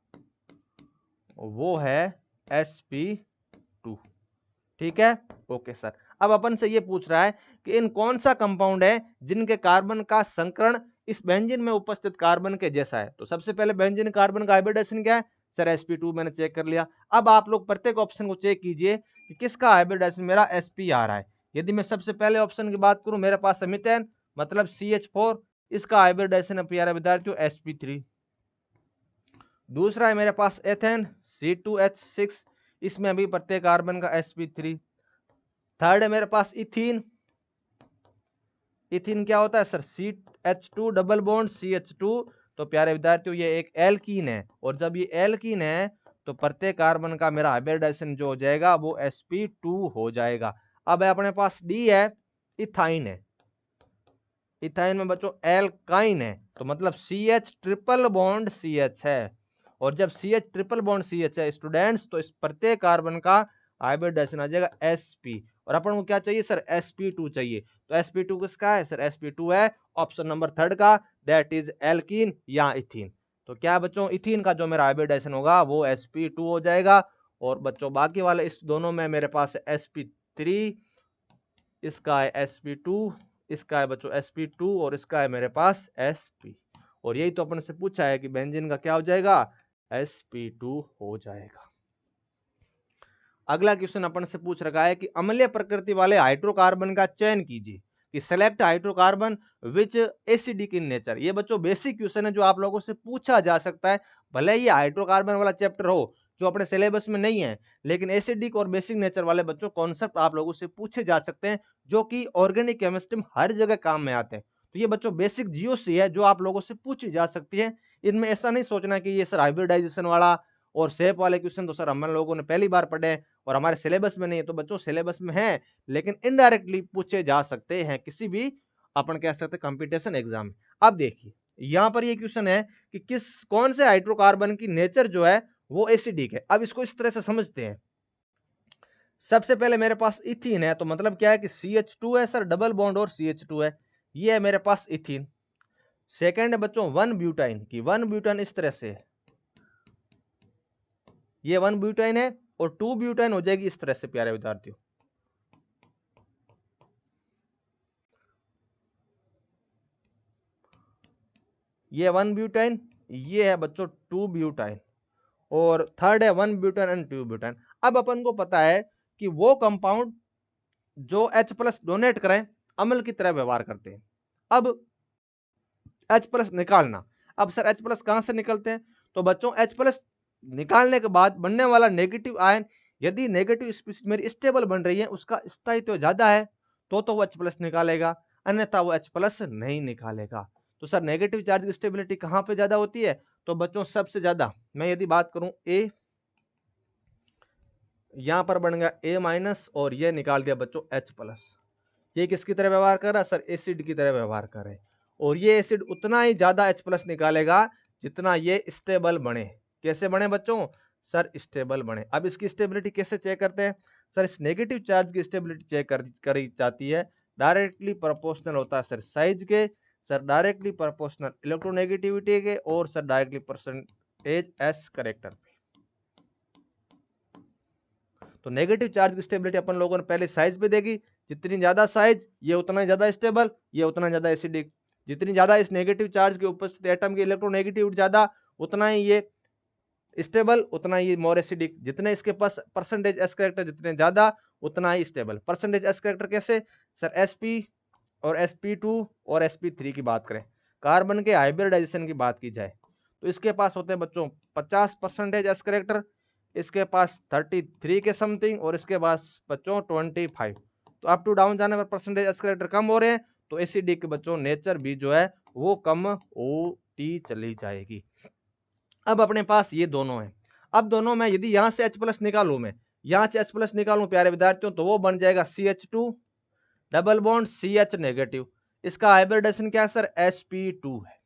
वो है sp2। ठीक है, ओके सर। अब अपन से ये पूछ रहा है कि इन कौन सा कंपाउंड है जिनके कार्बन का संकरण इस बेंजीन में उपस्थित कार्बन के जैसा है। तो सबसे पहले बेंजीन कार्बन का हाइब्रिडाइजेशन क्या है सर, sp2 मैंने चेक कर लिया। अब आप लोग प्रत्येक ऑप्शन को चेक कीजिए कि किसका हाइब्रिडाइजेशन मेरा sp आ रहा है। यदि मैं सबसे पहले ऑप्शन की बात करूं, मेरे पास मीथेन मतलब CH4, इसका हाइब्रिडाइजेशन है प्यारे विद्यार्थियों sp3। दूसरा है मेरे पास एथेन C2H6, इसमें भी प्रत्येक कार्बन का sp3। थर्ड है मेरे पास इथीन, इथीन क्या होता है sir, CH2 double bond CH2। तो प्यारे विद्यार्थियों ये एक एल्कीन है और जब ये एल्कीन है तो प्रत्येक कार्बन का मेरा हाइब्रिडाइजेशन जो हो जाएगा वो sp2 हो जाएगा। अब अपने पास डी है, इथाइन है। इथाइन में बच्चों एल्काइन है, तो मतलब CH ट्रिपल बॉन्ड CH है। और जब CH ट्रिपल बॉन्ड CH है स्टूडेंट्स, तो इस प्रत्येक कार्बन का हाइब्रिडाइजेशन आ जाएगा sp। और अपन को क्या चाहिए सर, sp2 चाहिए। तो sp2 किसका है सर, sp2 है ऑप्शन नंबर थर्ड का, दैट इज एल्कीन या इथीन। तो क्या बच्चों, इथीन का जो मेरा हाइब्रिडाइजेशन होगा वो sp2 हो जाएगा। और बच्चों बाकी वाले इस दोनों में मेरे पास है sp3, इसका है sp2, इसका है बच्चों sp2 और इसका है मेरे पास sp। और यही तो अपन से पूछा है कि बेंजीन का क्या हो जाएगा sp2 हो जाएगा। अगला क्वेश्चन अपन से पूछ रखा है कि अम्लीय प्रकृति वाले हाइड्रोकार्बन का चयन कीजिए, कि select hydrocarbon which acidic in nature. ये बच्चों बेसिक क्वेश्चन है जो आप लोगों से पूछा जा सकता है, भले ही हाइड्रोकार्बन वाला चैप्टर हो जो अपने सिलेबस में नहीं है, लेकिन एसिडिक और बेसिक नेचर वाले बच्चों कॉन्सेप्ट आप लोगों से पूछे जा सकते हैं, जो कि ऑर्गेनिक केमिस्ट्री में हर जगह काम में आते हैं। तो ये बच्चों बेसिक जीओसी है जो आप लोगों से पूछी जा सकती है। इनमें ऐसा नहीं सोचना कि ये सर हाइब्रिडाइजेशन वाला और शेप वाले क्वेश्चन तो सर हम लोगों ने पहली बार पढ़े और हमारे सिलेबस में नहीं है। तो बच्चों सिलेबस में है, लेकिन इनडायरेक्टली पूछे जा सकते हैं किसी भी अपन कह सकते हैं कंपटीशन एग्जाम में। अब देखिए यहां पर ये क्वेश्चन है कि कौन से हाइड्रोकार्बन की नेचर जो है वो एसिडिक है। अब इसको इस तरह से समझते हैं। सबसे पहले मेरे पास इथीन है, तो मतलब क्या है कि CH2 है सर, डबल बॉन्ड और CH2 है, ये है मेरे पास इथीन। सेकेंड है बच्चों 1 ब्यूटाइन की, 1 ब्यूटाइन इस तरह से, ये 1 ब्यूटाइन है और 2 ब्यूटाइन हो जाएगी इस तरह से प्यारे विद्यार्थियों। ये 1 ब्यूटाइन, ये है बच्चों 2 ब्यूटाइन, और थर्ड है 1 ब्यूटाइन एंड 2 ब्यूटाइन। अब अपन को पता है कि वो कंपाउंड जो H प्लस डोनेट करें अम्ल की तरह व्यवहार करते हैं। अब H प्लस निकालना, अब सर H प्लस कहां से निकलते हैं? तो बच्चों H प्लस निकालने के बाद बनने वाला नेगेटिव आयन, यदि नेगेटिव स्पीशीज मेरी स्टेबल बन रही है, उसका स्थायित्व ज्यादा है, तो वो H प्लस निकालेगा, अन्यथा वो H प्लस नहीं निकालेगा। तो सर नेगेटिव चार्ज की स्टेबिलिटी कहां पे ज्यादा होती है? तो बच्चों सबसे ज्यादा मैं यदि बात करूं ए, यहां पर बन गया ए माइनस और ये निकाल दिया बच्चों H प्लस। ये किसकी तरह व्यवहार कर रहा है? सर एसिड की तरह व्यवहार कर रहे हैं, और ये एसिड उतना ही ज्यादा H प्लस निकालेगा जितना ये स्टेबल बने। कैसे बने बच्चों? सर स्टेबल बने। अब इसकी स्टेबिलिटी कैसे चेक करते हैं? सर इस नेगेटिव चार्ज की स्टेबिलिटी चेक करी जाती है, डायरेक्टली प्रोपोर्शनल होता है सर साइज के, सर डायरेक्टली प्रोपोर्शनल इलेक्ट्रोनेगेटिविटी के, और sir directly percentage S character. तो नेगेटिव चार्ज की स्टेबिलिटी अपन लोगों ने पहले साइज पे देखी, जितनी ज्यादा साइज ये उतना ज्यादा स्टेबल, ये उतना ज्यादा एसिडिक। जितनी ज्यादा इस नेगेटिव चार्ज की उपस्थिति एटम की इलेक्ट्रोनेगेटिविटी ज्यादा, उतना ही ये स्टेबल, उतना ही मोर एसिडिक। जितने इसके पास परसेंटेज एस करेक्टर जितने ज्यादा, उतना ही स्टेबल। परसेंटेज एस करेक्टर कैसे? सर sp और sp2 और sp3 की बात करें, कार्बन के हाइब्रिडाइजेशन की बात की जाए, तो इसके पास होते हैं बच्चों 50% एस करेक्टर, इसके पास 33 के समथिंग, और इसके पास बच्चों 25। तो अप टू डाउन जाने पर परसेंटेज एस करेक्टर कम हो रहे हैं, तो एसिडिक के बच्चों नेचर भी जो है वो कम होती चली जाएगी। अब अपने पास ये दोनों है। अब दोनों में यदि यहां से H प्लस निकालू, मैं यहां से H प्लस निकालू प्यारे विद्यार्थियों, तो वो बन जाएगा CH2 double bond CH negative. इसका हाइब्रिडेशन क्या है सर? sp2 है।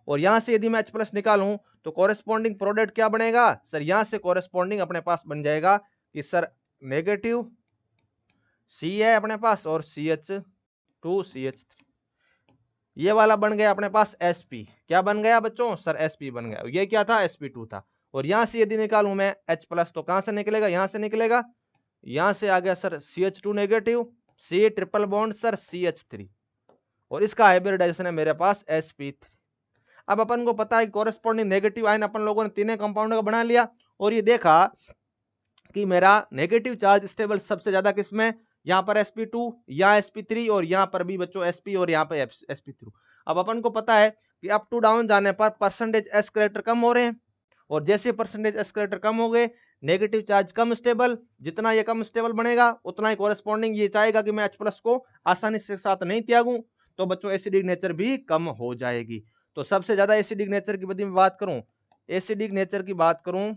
और यहां से यदि मैं H प्लस निकालूं तो कोरेस्पॉन्डिंग प्रोडक्ट क्या बनेगा? सर यहां से कोरेस्पॉन्डिंग अपने पास बन जाएगा कि सर नेगेटिव C है अपने पास और CH2 CH3, ये वाला बन गया अपने पास sp। क्या बन गया बच्चों? सर sp बन गया। ये क्या था? sp2 था। और यहां से यदि निकालूं मैं H प्लस, तो कहां से निकलेगा? यहां से निकलेगा, यहां से आ गया sir CH2 negative, C triple bond sir CH3, और इसका हाइब्रिडाइजेशन है मेरे पास sp3। अब अपन को पता है कोरेस्पॉन्डिंग नेगेटिव आयन अपन लोगों ने तीनों कंपाउंड का बना लिया, और ये देखा कि मेरा नेगेटिव चार्ज स्टेबल सबसे ज्यादा किसमें? यहाँ पर sp2, यहाँ sp3, और यहाँ पर भी बच्चों sp, और यहाँ पर sp3। अब अपन को पता है कि अप टू डाउन जाने पर परसेंटेज एस करेक्टर कम हो रहे हैं, और जैसे परसेंटेज एस करेक्टर कम हो गए, नेगेटिव चार्ज कम स्टेबल, जितना ये कम स्टेबल बनेगा उतना ही कोरेस्पॉन्डिंग ये चाहेगा कि मैं H प्लस को आसानी से साथ नहीं त्यागूं, तो बच्चों एसिडिक नेचर भी कम हो जाएगी। तो सबसे ज्यादा एसिडिक नेचर की यदि मैं बात करूं, एसिडिक नेचर की बात करूं,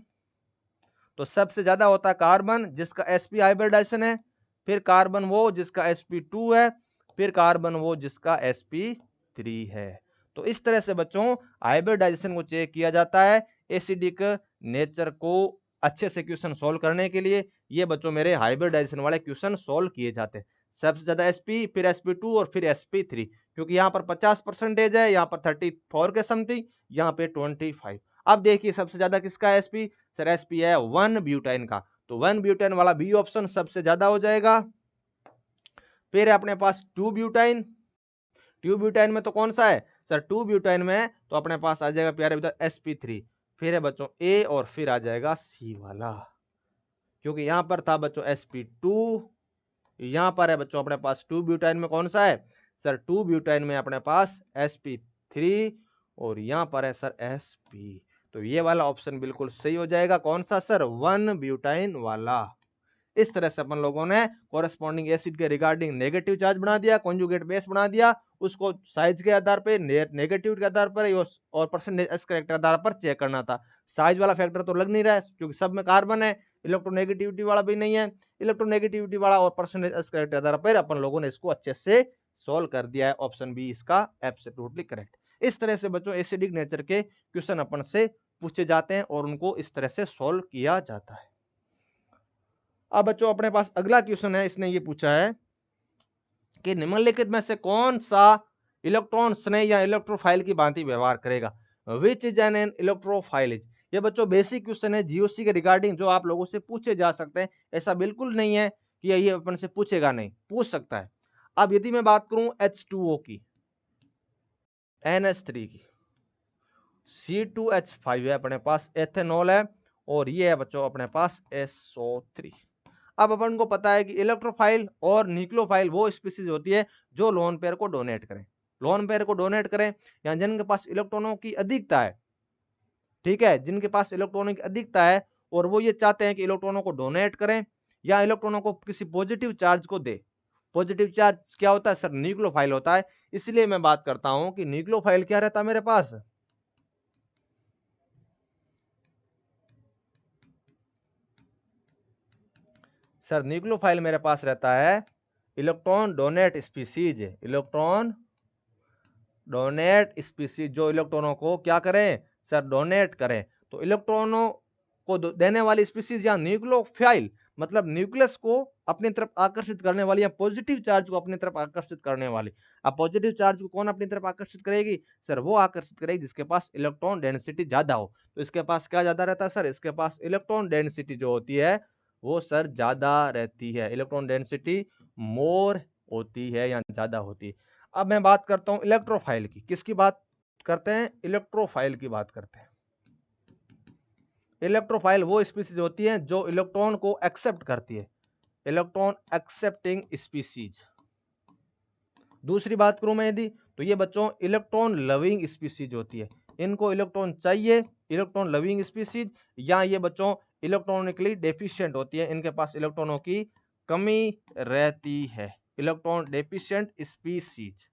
तो सबसे ज्यादा होता है कार्बन जिसका sp हाइब्रिडाइजेशन है, फिर कार्बन वो जिसका sp2 है, फिर कार्बन वो जिसका sp3 है। तो इस तरह से बच्चों हाइब्रिडाइजेशन को चेक किया जाता है एसिडिक नेचर को अच्छे से क्वेश्चन सॉल्व करने के लिए। ये बच्चों मेरे हाइब्रिडाइजेशन वाले क्वेश्चन सॉल्व किए जाते हैं। सबसे ज्यादा sp, फिर sp2 और फिर sp3, क्योंकि यहाँ पर 50% है, यहाँ पर 34 के समथिंग, यहाँ पे 25। अब देखिए सबसे ज्यादा किसका है sp? सर sp है 1 ब्यूटाइन का, तो 1 ब्यूटाइन वाला बी ऑप्शन सबसे ज्यादा हो जाएगा। फिर है अपने पास 2 ब्यूटाइन, 2 ब्यूटाइन में तो कौन सा है? सर 2 ब्यूटाइन में तो अपने पास आ जाएगा प्यारे विद्यार्थी sp3। फिर है बच्चों ए और फिर आ जाएगा सी वाला, क्योंकि यहां पर था बच्चों sp2, यहां पर है बच्चों अपने पास 2 ब्यूटाइन में कौन सा है सर 2 ब्यूटाइन में अपने पास sp3 और यहां पर है सर sp, तो ये वाला ऑप्शन बिल्कुल सही हो जाएगा, कौन सा सर 1 ब्यूटाइन वाला। इस तरह से अपन लोगों ने कोरेस्पॉन्डिंग एसिड के रिगार्डिंग नेगेटिव चार्ज बना दिया, कॉन्जुगेट बेस बना दिया, उसको साइज के आधार पे नेगेटिव के आधार पर और परसेंटेज एस करेक्टर आधार पर चेक करना था। साइज वाला फैक्टर तो लग नहीं रहा है क्योंकि सब में कार्बन है, इलेक्ट्रोनेगेटिविटी वाला भी नहीं है, इलेक्ट्रोनेगेटिविटी वाला और परसेंटेज एस करेक्टर आधार पर अपन लोगों ने इसको अच्छे से सोल्व कर दिया है। ऑप्शन बी इसका एब्सोल्युटली करेक्ट। इस तरह से बच्चों एसिडिक नेचर के क्वेश्चन अपन से पूछे जाते हैं और उनको इस तरह से सोल्व किया जाता है। अब बच्चों अपने पास अगला क्वेश्चन है, इसने ये पूछा है कि निम्नलिखित में से कौन सा इलेक्ट्रॉन स्नेह या इलेक्ट्रोफाइल की भांति व्यवहार करेगा, which is an electrophile is. ये बच्चों बेसिक क्वेश्चन है जीओसी के रिगार्डिंग जो आप लोगों से पूछे जा सकते हैं, ऐसा बिल्कुल नहीं है कि ये अपन से पूछेगा नहीं, पूछ सकता है। अब यदि मैं बात करूं H2O की, NH3 की, C2H5 है अपने पास, एथेनॉल है, और ये है बच्चों अपने पास SO3। अब अपन को पता है कि इलेक्ट्रोफाइल और न्यूक्लियोफाइल वो स्पीसीज होती है जो लोन पेयर को डोनेट करें, लोन पेयर को डोनेट करें या जिनके पास इलेक्ट्रॉनों की अधिकता है, ठीक है, जिनके पास इलेक्ट्रॉनों की अधिकता है और वो ये चाहते हैं कि इलेक्ट्रॉनों को डोनेट करें या इलेक्ट्रॉनों को किसी पॉजिटिव चार्ज को दे। पॉजिटिव चार्ज क्या होता है सर न्यूक्लियोफाइल होता है। इसलिए मैं बात करता हूं कि न्यूक्लियोफाइल क्या रहता है मेरे पास, सर न्यूक्लियोफाइल मेरे पास रहता है electron donate species, electron donate species जो इलेक्ट्रॉनों को क्या करें सर डोनेट करें। तो इलेक्ट्रॉनों को देने वाली स्पीसीज या न्यूक्लियोफाइल मतलब न्यूक्लियस को अपनी तरफ आकर्षित करने वाली या पॉजिटिव चार्ज को अपनी तरफ आकर्षित करने वाली। अब पॉजिटिव चार्ज को कौन अपनी तरफ आकर्षित करेगी सर, वो आकर्षित करेगी जिसके पास इलेक्ट्रॉन डेंसिटी ज्यादा हो। तो इसके पास क्या ज्यादा रहता है सर, इसके पास इलेक्ट्रॉन डेंसिटी जो होती है वो सर ज्यादा रहती है, इलेक्ट्रॉन डेंसिटी मोर होती है या ज्यादा होती है। अब मैं बात करता हूं इलेक्ट्रोफाइल की, किसकी बात करते हैं, इलेक्ट्रोफाइल की बात करते हैं। इलेक्ट्रोफाइल वो स्पीसीज होती है जो इलेक्ट्रॉन को एक्सेप्ट करती है, इलेक्ट्रॉन एक्सेप्टिंग स्पीसीज। दूसरी बात करूं मैं यदि, तो ये बच्चों इलेक्ट्रॉन लविंग स्पीसीज होती है, इनको इलेक्ट्रॉन चाहिए, इलेक्ट्रॉन लविंग स्पीसीज, या ये बच्चों इलेक्ट्रॉनिकली डेफिशिएंट होती है, इनके पास इलेक्ट्रॉनों की कमी रहती है, इलेक्ट्रॉन डेफिशिएंट स्पीसीज,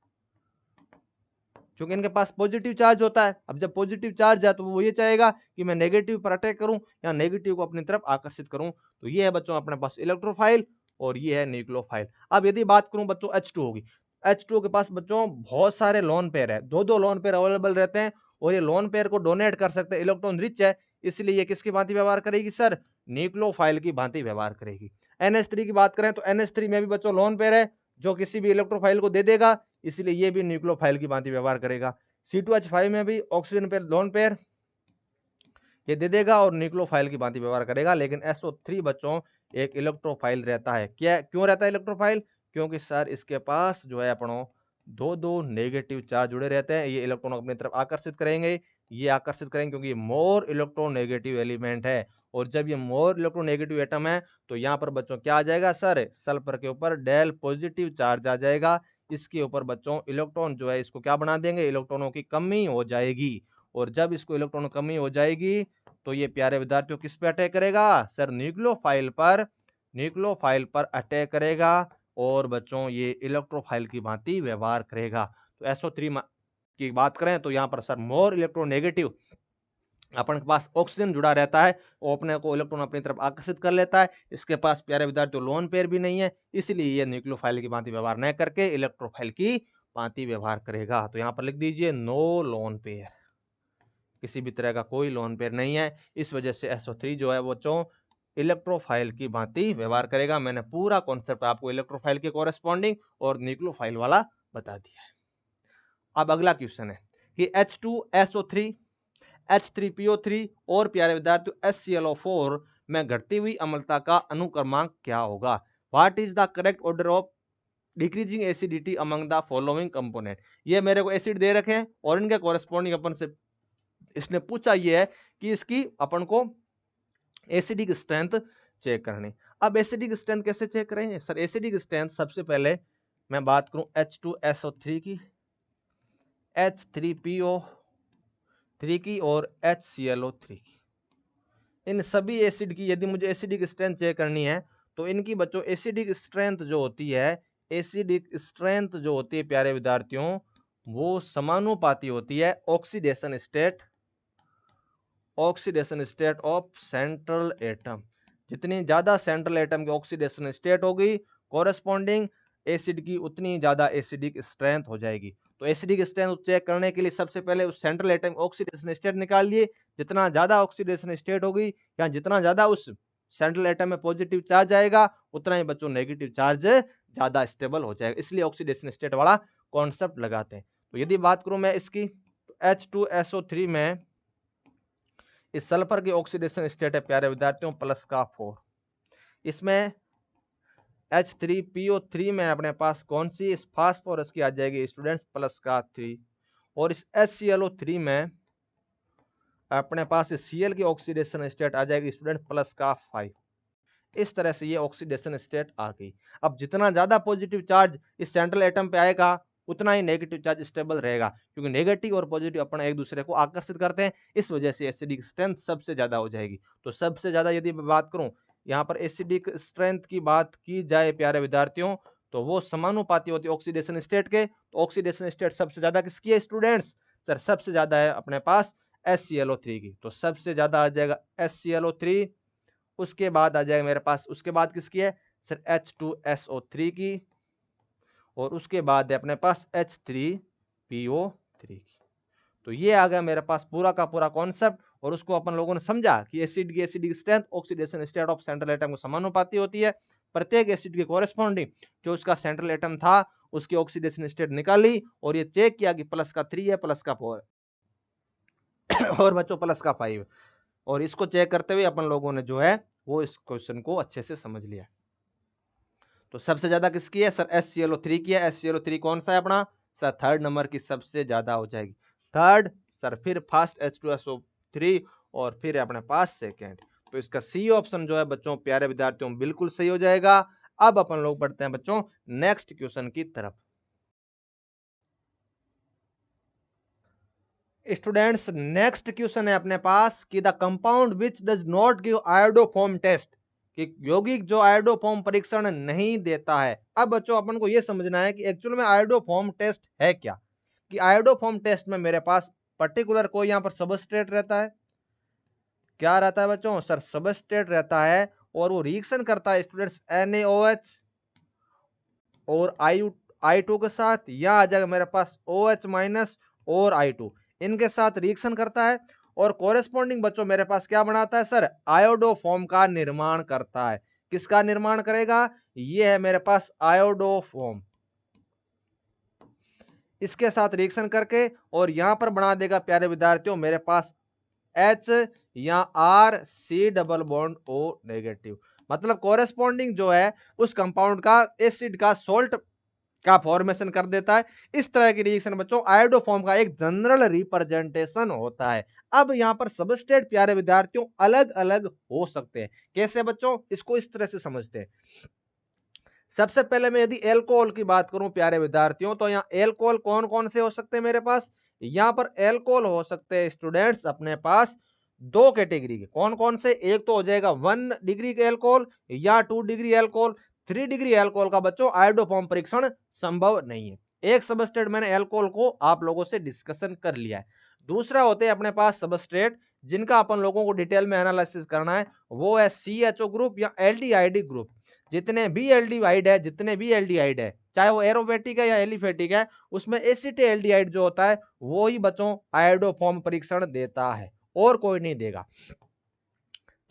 क्योंकि इनके पास पॉजिटिव चार्ज होता है। अब जब पॉजिटिव चार्ज है तो वो ये चाहेगा कि मैं नेगेटिव पर अटैक करूं या नेगेटिव को अपनी तरफ आकर्षित करूं। तो ये है बच्चों अपने पास इलेक्ट्रोफाइल और ये है न्यूक्लियोफाइल। अब यदि बात करूं बच्चों H2 होगी, H2 के पास बच्चों बहुत सारे लोन पेयर है, दो दो लोन पेयर अवेलेबल रहते हैं और ये लोन पेयर को डोनेट कर सकते हैं, इलेक्ट्रॉन रिच है, इसलिए ये किसकी भांति व्यवहार करेगी सर, न्यूक्लियोफाइल की भांति व्यवहार करेगी। NH3 की बात करें तो NH3 में भी बच्चों लोन पेयर है जो किसी भी इलेक्ट्रोफाइल को दे देगा, इसलिए ये भी न्यूक्लियोफाइल की भांति व्यवहार करेगा। C2H5 में भी ऑक्सीजन पेयर लोन पेयर ये दे देगा और न्यूक्लियोफाइल की भांति व्यवहार करेगा, लेकिन SO3 बच्चों एक इलेक्ट्रोफाइल रहता है। क्या क्यों रहता है इलेक्ट्रोफाइल, क्योंकि सर इसके पास जो है अपनों दो दो नेगेटिव चार्ज जुड़े रहते हैं, ये इलेक्ट्रॉन अपनी तरफ आकर्षित करेंगे, ये आकर्षित करेंगे क्योंकि ये मोर इलेक्ट्रोनेगेटिव एलिमेंट है, और जब ये मोर इलेक्ट्रोनेगेटिव एटम है तो यहाँ पर बच्चों क्या आ जाएगा सर, सल्फर के ऊपर डेल पॉजिटिव चार्ज आ जाएगा, इसके ऊपर बच्चों इलेक्ट्रॉन जो है इसको क्या बना देंगे, इलेक्ट्रॉनों की कमी हो जाएगी, और जब इसको इलेक्ट्रॉन कमी हो जाएगी तो ये प्यारे विद्यार्थियों किस पे अटैक करेगा सर, न्यूक्लियोफाइल पर अटैक करेगा और बच्चों ये इलेक्ट्रोफाइल की भांति व्यवहार करेगा। तो SO3 की बात करें तो यहाँ पर सर मोर इलेक्ट्रोनेगेटिव अपन के पास ऑक्सीजन जुड़ा रहता है, वो अपने को इलेक्ट्रॉन अपनी तरफ आकर्षित कर लेता है, इसके पास प्यारे विद्यार्थियों लोन पेयर भी नहीं है, इसलिए ये न्यूक्लियोफाइल की भांति व्यवहार न करके इलेक्ट्रोफाइल की भांति व्यवहार करेगा। तो यहाँ पर लिख दीजिए नो लोन पेयर, किसी भी तरह का कोई लोन पेयर नहीं है, इस वजह से SO3 जो है वो बच्चों इलेक्ट्रोफाइल की भांति व्यवहार करेगा। मैंने पूरा कॉन्सेप्ट आपको इलेक्ट्रोफाइल के कोरेस्पॉन्डिंग और न्यूक्लियोफाइल वाला बता दिया है। अब अगला क्वेश्चन है कि H2SO3 H3PO3 और प्यारे विद्यार्थियों HClO4 में घटती हुई अम्लता का अनुक्रमांक क्या होगा, what is the correct order of decreasing acidity among the following component. ये मेरे को एसिड दे रखे हैं और इनके कोरेस्पॉन्डिंग अपन से इसने पूछा ये है कि इसकी अपन को एसिडिक स्ट्रेंथ चेक करनी। अब एसिडिक स्ट्रेंथ कैसे चेक करेंगे सर? एसिडिक स्ट्रेंथ सबसे पहले मैं बात करूं H2SO3 की, H3PO3 की और HClO3 की। इन सभी एसिड की यदि मुझे एसिडिक स्ट्रेंथ चेक करनी है तो इनकी बच्चों एसिडिक स्ट्रेंथ जो होती है, एसिडिक स्ट्रेंथ जो होती है प्यारे विद्यार्थियों, वो समानुपाती होती है oxidation state of central atom. जितनी ज्यादा सेंट्रल एटम की ऑक्सीडेशन स्टेट होगी, कोरेस्पॉन्डिंग एसिड की उतनी ज्यादा एसिडिक स्ट्रेंथ हो जाएगी। तो एसिडिक स्ट्रेंथ चेक करने के लिए सबसे पहले उस सेंट्रल एटम ऑक्सीडेशन स्टेट निकाल लिए। जितना ज्यादा ऑक्सीडेशन स्टेट होगी या जितना ज्यादा उस सेंट्रल एटम में पॉजिटिव चार्ज आएगा, उतना ही बच्चों नेगेटिव चार्ज ज्यादा स्टेबल हो जाएगा। इसलिए ऑक्सीडेशन स्टेट वाला कॉन्सेप्ट लगाते हैं। तो यदि बात करूं मैं इसकी, तो H2SO3 में इस सल्फर की ऑक्सीडेशन स्टेट है प्यारे विद्यार्थियों +4। इसमें H3PO3 में अपने पास कौन सी, इस फास्फोरस की आ जाएगी स्टूडेंट्स +3, और इस HClO3 में अपने पास Cl की ऑक्सीडेशन स्टेट आ जाएगी स्टूडेंट +5। इस तरह से ये ऑक्सीडेशन स्टेट आ गई। अब जितना ज्यादा पॉजिटिव चार्ज इस सेंट्रल एटम पे आएगा, उतना ही नेगेटिव चार्ज स्टेबल रहेगा, क्योंकि नेगेटिव और पॉजिटिव अपन एक दूसरे को आकर्षित करते हैं। इस वजह से एसिडिक स्ट्रेंथ सबसे ज्यादा हो जाएगी। तो सबसे ज्यादा यदि मैं बात करूं यहाँ पर एसिडिक स्ट्रेंथ की बात की जाए प्यारे विद्यार्थियों, तो वो समानुपाती होती है ऑक्सीडेशन स्टेट के। तो ऑक्सीडेशन स्टेट सबसे ज्यादा किसकी है स्टूडेंट्स? सर सबसे ज्यादा है अपने पास HClO3 की। तो सबसे ज्यादा आ जाएगा HClO3। उसके बाद आ जाएगा मेरे पास, उसके बाद किसकी है सर? H2SO3 की। और उसके बाद है अपने पास H3PO3 की। तो ये आ गया मेरे पास पूरा का पूरा कॉन्सेप्ट। और उसको अपन लोगों ने समझा कि एसिड की acidic strength oxidation state of central atom को समानुपाती होती है। प्रत्येक एसिड के कोरेस्पॉन्डिंग जो उसका सेंट्रल एटम था, उसकी ऑक्सीडेशन स्टेट निकाली और ये चेक किया कि +3 है, +4 और बच्चों +5। और इसको चेक करते हुए अपन लोगों ने जो है वो इस क्वेश्चन को अच्छे से समझ लिया। तो सबसे ज्यादा किसकी है सर? HClO3 की है। HClO3 कौन सा है अपना सर? 3rd नंबर की सबसे ज्यादा हो जाएगी। 3rd सर, फिर फर्स्ट H2SO3 और फिर अपने पास 2nd। तो इसका सी ऑप्शन जो है बच्चों प्यारे विद्यार्थियों बिल्कुल सही हो जाएगा। अब अपन लोग पढ़ते हैं बच्चों नेक्स्ट क्वेश्चन की तरफ। स्टूडेंट्स नेक्स्ट क्वेश्चन है अपने पास कि the compound which does not give iodoform test, कि यौगिक जो आयोडोफॉर्म परीक्षण नहीं देता है। अब बच्चों अपन को यह समझना है कि एक्चुअल में आयोडोफॉर्म टेस्ट है क्या। कि आयोडोफॉर्म टेस्ट में मेरे पास पर्टिकुलर कोई यहां पर सबस्ट्रेट रहता है। क्या रहता है बच्चों? सर सबस्ट्रेट रहता है और वो रिएक्शन करता है स्टूडेंट्स NaOH और I2 के साथ, या आ जाएगा मेरे पास OH- और I2 इनके साथ रिएक्शन करता है। और कोरेस्पॉन्डिंग बच्चों मेरे पास क्या बनाता है सर? आयोडोफॉर्म का निर्माण करता है। किसका निर्माण करेगा? ये है मेरे पास आयोडोफॉर्म। इसके साथ रिएक्शन करके और यहां पर बना देगा प्यारे विद्यार्थियों मेरे पास H या R C double bond O negative. मतलब कोरेस्पॉन्डिंग जो है उस कंपाउंड का एसिड का सोल्ट का फॉर्मेशन कर देता है। इस तरह की रिएक्शन बच्चों आयोडोफॉर्म का एक जनरल रिप्रेजेंटेशन होता है। अब यहां पर सबस्ट्रेट प्यारे विद्यार्थियों अलग अलग हो सकते हैं। कैसे बच्चों? इसको इस तरह से समझते हैं। सबसे पहले मैं यदि एल्कोहल की बात करूं प्यारे विद्यार्थियों, तो यहाँ एल्कोहल कौन कौन से हो सकते हैं मेरे पास? यहां पर एल्कोहल हो सकते हैं स्टूडेंट्स अपने पास दो कैटेगरी के। कौन कौन से? एक तो हो जाएगा 1 डिग्री के एल्कोहल या 2 डिग्री एल्कोहल। 3 डिग्री एल्कोहल का बच्चों आयोडोफॉर्म परीक्षण संभव नहीं है। एक सबस्ट्रेट मैंने एल्कोहल को आप लोगों से डिस्कशन कर लिया है। दूसरा होते हैं अपने पास सबस्ट्रेट जिनका अपन लोगों को डिटेल में एनालिसिस करना है, वो है CHO ग्रुप या एल्डिहाइड ग्रुप। जितने भी एल्डिहाइड है, चाहे वो एरोमेटिक है या एलिफेटिक है, उसमें एसिटाल्डिहाइड जो होता है वो ही बच्चों आयोडोफॉर्म परीक्षण देता है, और कोई नहीं देगा।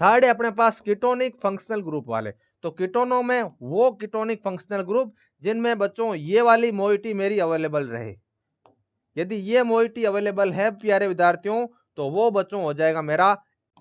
थर्ड है अपने पास कीटोनिक फंक्शनल ग्रुप वाले। तो कीटोनों में वो कीटोनिक फंक्शनल ग्रुप जिनमें बच्चों ये वाली मोइटी मेरी अवेलेबल रहे। यदि ये मोइटी अवेलेबल है प्यारे विद्यार्थियों, तो वो बच्चों हो जाएगा मेरा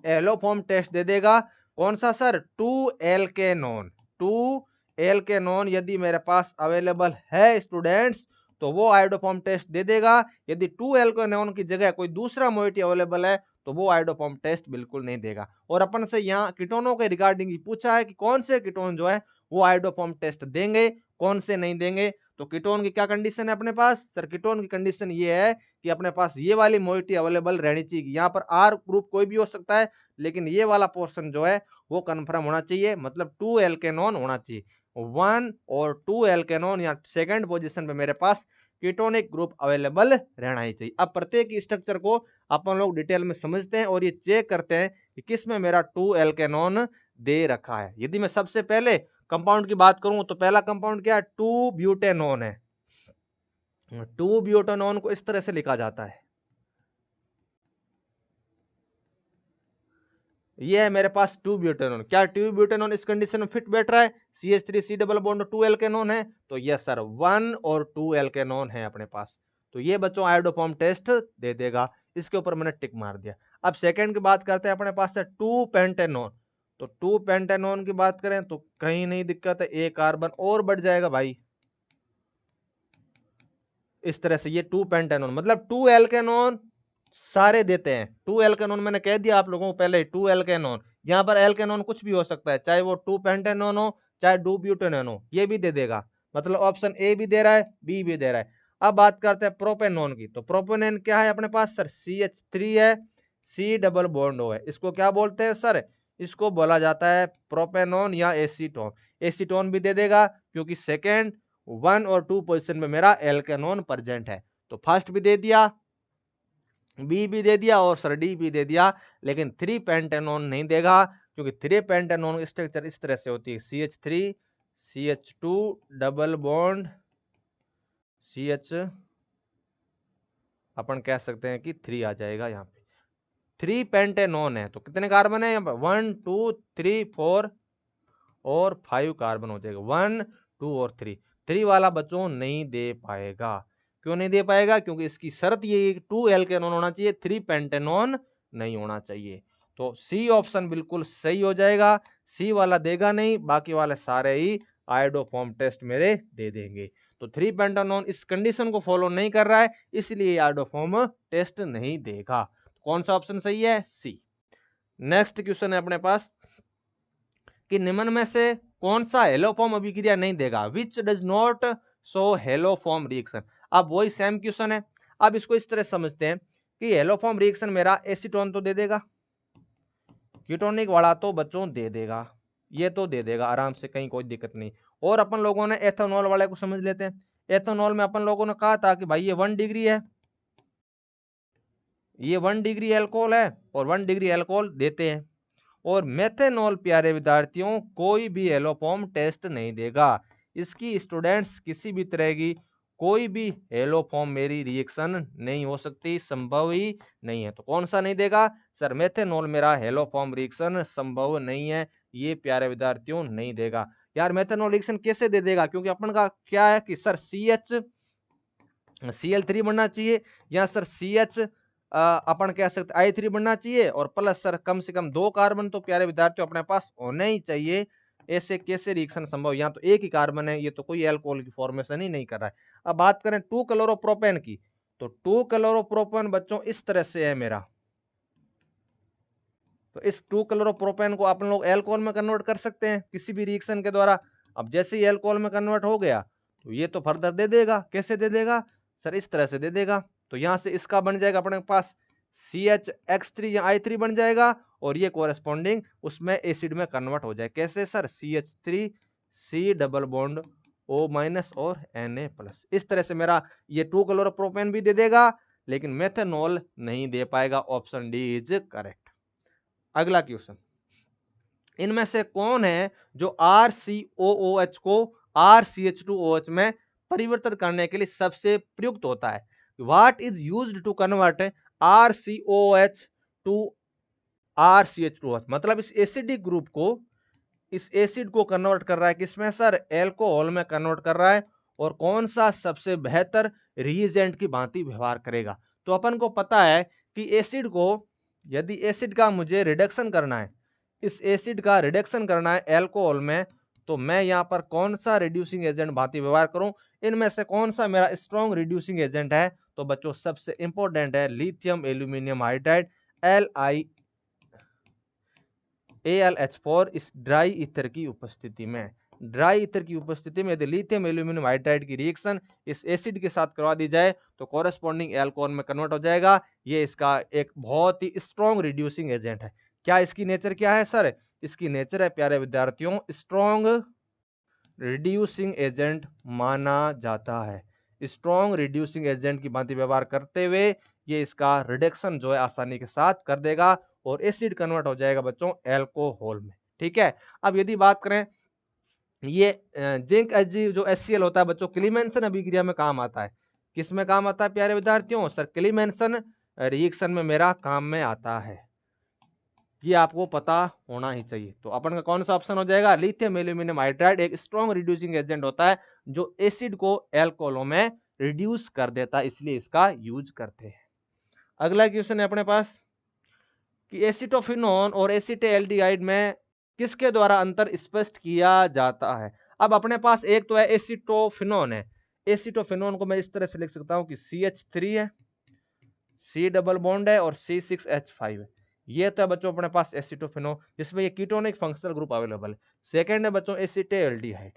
एलोफॉर्म टेस्ट दे देगा। कौन सा सर? 2-एल्केनोन। 2-एल्केनोन यदि मेरे पास अवेलेबल है स्टूडेंट्स, तो वो आयोडोफॉर्म टेस्ट दे देगा। यदि 2-एल्केनोन की जगह कोई दूसरा मोइटी अवेलेबल है, तो वो आयोडोफॉर्म टेस्ट बिल्कुल नहीं देगा। और अपन से यहाँ कीटोनों के रिगार्डिंग ही पूछा है कि कौन से कीटोन जो है वो आयोडोफॉर्म टेस्ट देंगे, कौन से नहीं देंगे। तो कीटोन की क्या कंडीशन है अपने पास? सर कीटोन की कंडीशन ये है कि अपने पास ये वाली मोइटी अवेलेबल रहनी चाहिए। यहाँ पर आर ग्रुप कोई भी हो सकता है, लेकिन ये वाला पोर्शन जो है वो कंफर्म होना चाहिए, मतलब 2 एल्केनॉन होना चाहिए। 1 और 2 एल्केनॉन या सेकंड पोजीशन पे मेरे पास कीटोनिक ग्रुप अवेलेबल रहना ही चाहिए। अब प्रत्येक स्ट्रक्चर को अपन लोग डिटेल में समझते हैं और ये चेक करते हैं कि किस में मेरा 2 एल्केनॉन दे रखा है। यदि मैं सबसे पहले कंपाउंड की बात करूं तो पहला कंपाउंड क्या है? 2 ब्यूटेनॉन है। 2 ब्यूटेनॉन को इस तरह से लिखा जाता है, ये है मेरे पास 2 ब्यूटेनॉन। क्या 2 ब्यूटेनॉन इस कंडीशन में फिट बैठ रहा है? CH3 डबल बॉन्ड 2 एल्केनॉन है, तो यस सर 1 और 2 एल्केनॉन है अपने पास। तो ये बच्चों आयोडोफॉर्म टेस्ट दे देगा। इसके ऊपर मैंने टिक मार दिया। अब सेकंड की बात करते हैं, अपने पास है 2 पेंटेनॉन। तो 2 पेंटेनॉन की बात करें तो कहीं नहीं दिक्कत है, एक कार्बन और बढ़ जाएगा भाई। इस तरह से ये 2 पेंटेनॉन मतलब 2 एल्केनॉन सारे देते हैं। 2 एल्केनॉन मैंने कह दिया आप लोगों को पहले, 2 एल्केनॉन। यहां पर एल्केनॉन कुछ भी हो सकता है, चाहे वो 2 पेंटेनॉन हो, चाहे 2 ब्यूटेनॉन हो, ये भी दे देगा। मतलब ऑप्शन ए भी दे रहा है, बी भी दे रहा है। अब बात करते हैं प्रोपेनॉन की। तो प्रोपेनॉन क्या है अपने पास? सर CH3 है, C डबल बॉन्ड O है। इसको क्या बोलते हैं सर? इसको बोला जाता है प्रोपेनॉन या एसीटोन। एसीटोन भी दे देगा क्योंकि सेकेंड 1 और 2 पोजीशन में मेरा एल्केनॉन प्रेजेंट है। तो फर्स्ट भी दे दिया, बी भी दे दिया और सर डी भी दे दिया, लेकिन 3 पेंटेनॉन नहीं देगा क्योंकि 3 पेंटेनॉन स्ट्रक्चर इस तरह से होती है, CH3 CH2 double bond CH, अपन कह सकते हैं कि 3 आ जाएगा यहाँ पे। 3 पेंटेनॉन है तो कितने कार्बन है यहाँ पे? 1 2 3 4 और 5 कार्बन हो जाएगा। 1 2 और 3, 3 वाला बच्चों नहीं दे पाएगा। क्यों नहीं दे पाएगा? क्योंकि इसकी शर्त ये 2 एल्केनॉन होना चाहिए, 3 पेंटेनॉन नहीं होना चाहिए। तो सी ऑप्शन बिल्कुल सही हो जाएगा। सी वाला देगा नहीं, बाकी वाले सारे ही आयोडोफॉर्म टेस्ट मेरे दे देंगे। तो 3 पेंटेनॉन इस कंडीशन को फॉलो नहीं कर रहा है, इसलिए आयोडोफॉर्म टेस्ट नहीं देगा। कौन सा ऑप्शन सही है? सी। नेक्स्ट क्वेश्चन है अपने पास कि निम्न में से कौन सा हेलोफॉर्म अभिक्रिया नहीं देगा? विच does not show haloform reaction. अब वही सेम क्वेश्चन है। अब इसको इस तरह समझते हैं कि हेलोफॉर्म रिएक्शन मेरा एसीटोन तो दे देगा, कीटोनिक वाला तो बच्चों दे देगा, ये तो दे देगा आराम से, कहीं कोई दिक्कत नहीं। और अपन लोगों ने एथेनॉल वाले को समझ लेते हैं। एथेनॉल में अपन लोगों ने कहा था कि भाई ये 1 डिग्री है, ये 1 डिग्री एल्कोहल है और 1 डिग्री एल्कोहल देते हैं। और मेथेनॉल प्यारे विद्यार्थियों कोई भी हेलोफॉर्म टेस्ट नहीं देगा। इसकी स्टूडेंट्स किसी भी तरह की कोई भी हेलोफॉर्म मेरी रिएक्शन नहीं हो सकती, संभव ही नहीं है। तो कौन सा नहीं देगा? सर मेथेनॉल मेरा हेलोफॉर्म रिएक्शन संभव नहीं है, ये प्यारे विद्यार्थियों नहीं देगा। यार मेथेनॉल रिएक्शन कैसे दे देगा? क्योंकि अपन का क्या है कि सर CH बनना चाहिए, या सर CH अपन कह सकते I3 बनना चाहिए, और प्लस सर कम से कम 2 कार्बन तो प्यारे विद्यार्थियों अपने पास होने ही चाहिए। ऐसे कैसे रिएक्शन संभव? यहाँ तो एक ही कार्बन है, ये तो कोई अल्कोहल की फॉर्मेशन ही नहीं कर रहा है। अब बात करें 2 क्लोरोप्रोपेन की, तो 2 क्लोरोप्रोपेन बच्चों इस तरह से है मेरा। तो इस 2 क्लोरोप्रोपेन को अपन लोग अल्कोहल में कन्वर्ट कर सकते हैं किसी भी रिएक्शन के द्वारा। अब जैसे ही अल्कोहल में कन्वर्ट हो गया तो ये तो फर्दर दे देगा। कैसे दे देगा? सर इस तरह से दे देगा। तो यहां से इसका बन जाएगा अपने पास CHX3 या I3 बन जाएगा, और ये कोरेस्पॉन्डिंग उसमें एसिड में कन्वर्ट हो जाए। कैसे sir? CH3 C double bond O minus और Na प्लस। इस तरह से मेरा ये 2 क्लोरोप्रोपेन भी दे देगा, लेकिन मेथनॉल नहीं दे पाएगा। Option D is correct. अगला क्वेश्चन, इनमें से कौन है जो RCOOH को RCH2OH में परिवर्तित करने के लिए सबसे प्रयुक्त होता है? What is used to convert RCOOH to RCH2OH। मतलब इस एसिडिक ग्रुप को, इस एसिड को कन्वर्ट कर रहा है किसमें? सर एल्कोहल में कन्वर्ट कर रहा है। और कौन सा सबसे बेहतर रिएजेंट की भांति व्यवहार करेगा? तो अपन को पता है कि एसिड को, यदि एसिड का मुझे रिडक्शन करना है, इस एसिड का रिडक्शन करना है एल्कोहल में, तो मैं यहाँ पर कौन सा रिड्यूसिंग एजेंट भांति व्यवहार करूं? इनमें से कौन सा मेरा स्ट्रॉन्ग रिड्यूसिंग एजेंट है? तो बच्चों सबसे इंपॉर्टेंट है लिथियम एल्यूमिनियम हाइड्राइड, LiAlH4 इस ड्राई ईथर की उपस्थिति में, ड्राई ईथर की उपस्थिति में यदि लिथियम एल्यूमिनियम हाइड्राइड की रिएक्शन इस एसिड के साथ करवा दी जाए तो कॉरेस्पॉन्डिंग एल्कोहल में कन्वर्ट हो जाएगा। ये इसका एक बहुत ही स्ट्रॉन्ग रिड्यूसिंग एजेंट है। क्या इसकी नेचर क्या है सर? इसकी नेचर है प्यारे विद्यार्थियों, स्ट्रॉन्ग रिड्यूसिंग एजेंट माना जाता है। स्ट्रॉन्ग रिड्यूसिंग एजेंट की भांति व्यवहार करते हुए ये इसका रिडक्शन जो है आसानी के साथ कर देगा और एसिड कन्वर्ट हो जाएगा बच्चों एल्कोहल में। ठीक है, अब यदि बात करें ये जिंक Hg जो HCl होता है बच्चों क्लीमेंसन अभिक्रिया में काम आता है। किस में काम आता है प्यारे विद्यार्थियों? सर क्लीमेंसन रिएक्शन में मेरा काम में आता है, ये आपको पता होना ही चाहिए। तो अपन का कौन सा ऑप्शन हो जाएगा? लिथियम एल्यूमिनियम हाइड्राइड एक स्ट्रॉन्ग रिड्यूसिंग एजेंट होता है जो एसिड को एल्कोहलों में रिड्यूस कर देता है, इसलिए इसका यूज करते हैं। अगला क्वेश्चन है अपने पास कि एसिटोफिनोन और एसिटेल्डिहाइड में किसके द्वारा अंतर स्पष्ट किया जाता है? अब अपने पास एक तो है एसिटोफिनोन है, एसिटोफिनोन को मैं इस तरह से लिख सकता हूं कि CH3 है, C डबल बॉन्ड है और C6H5 है। ये तो है बच्चों अपने पास एसिटोफिनोन जिसमें ये कीटोनिक फंक्शनल ग्रुप अवेलेबल है। सेकंड है बच्चों एसिटेल्डिहाइड,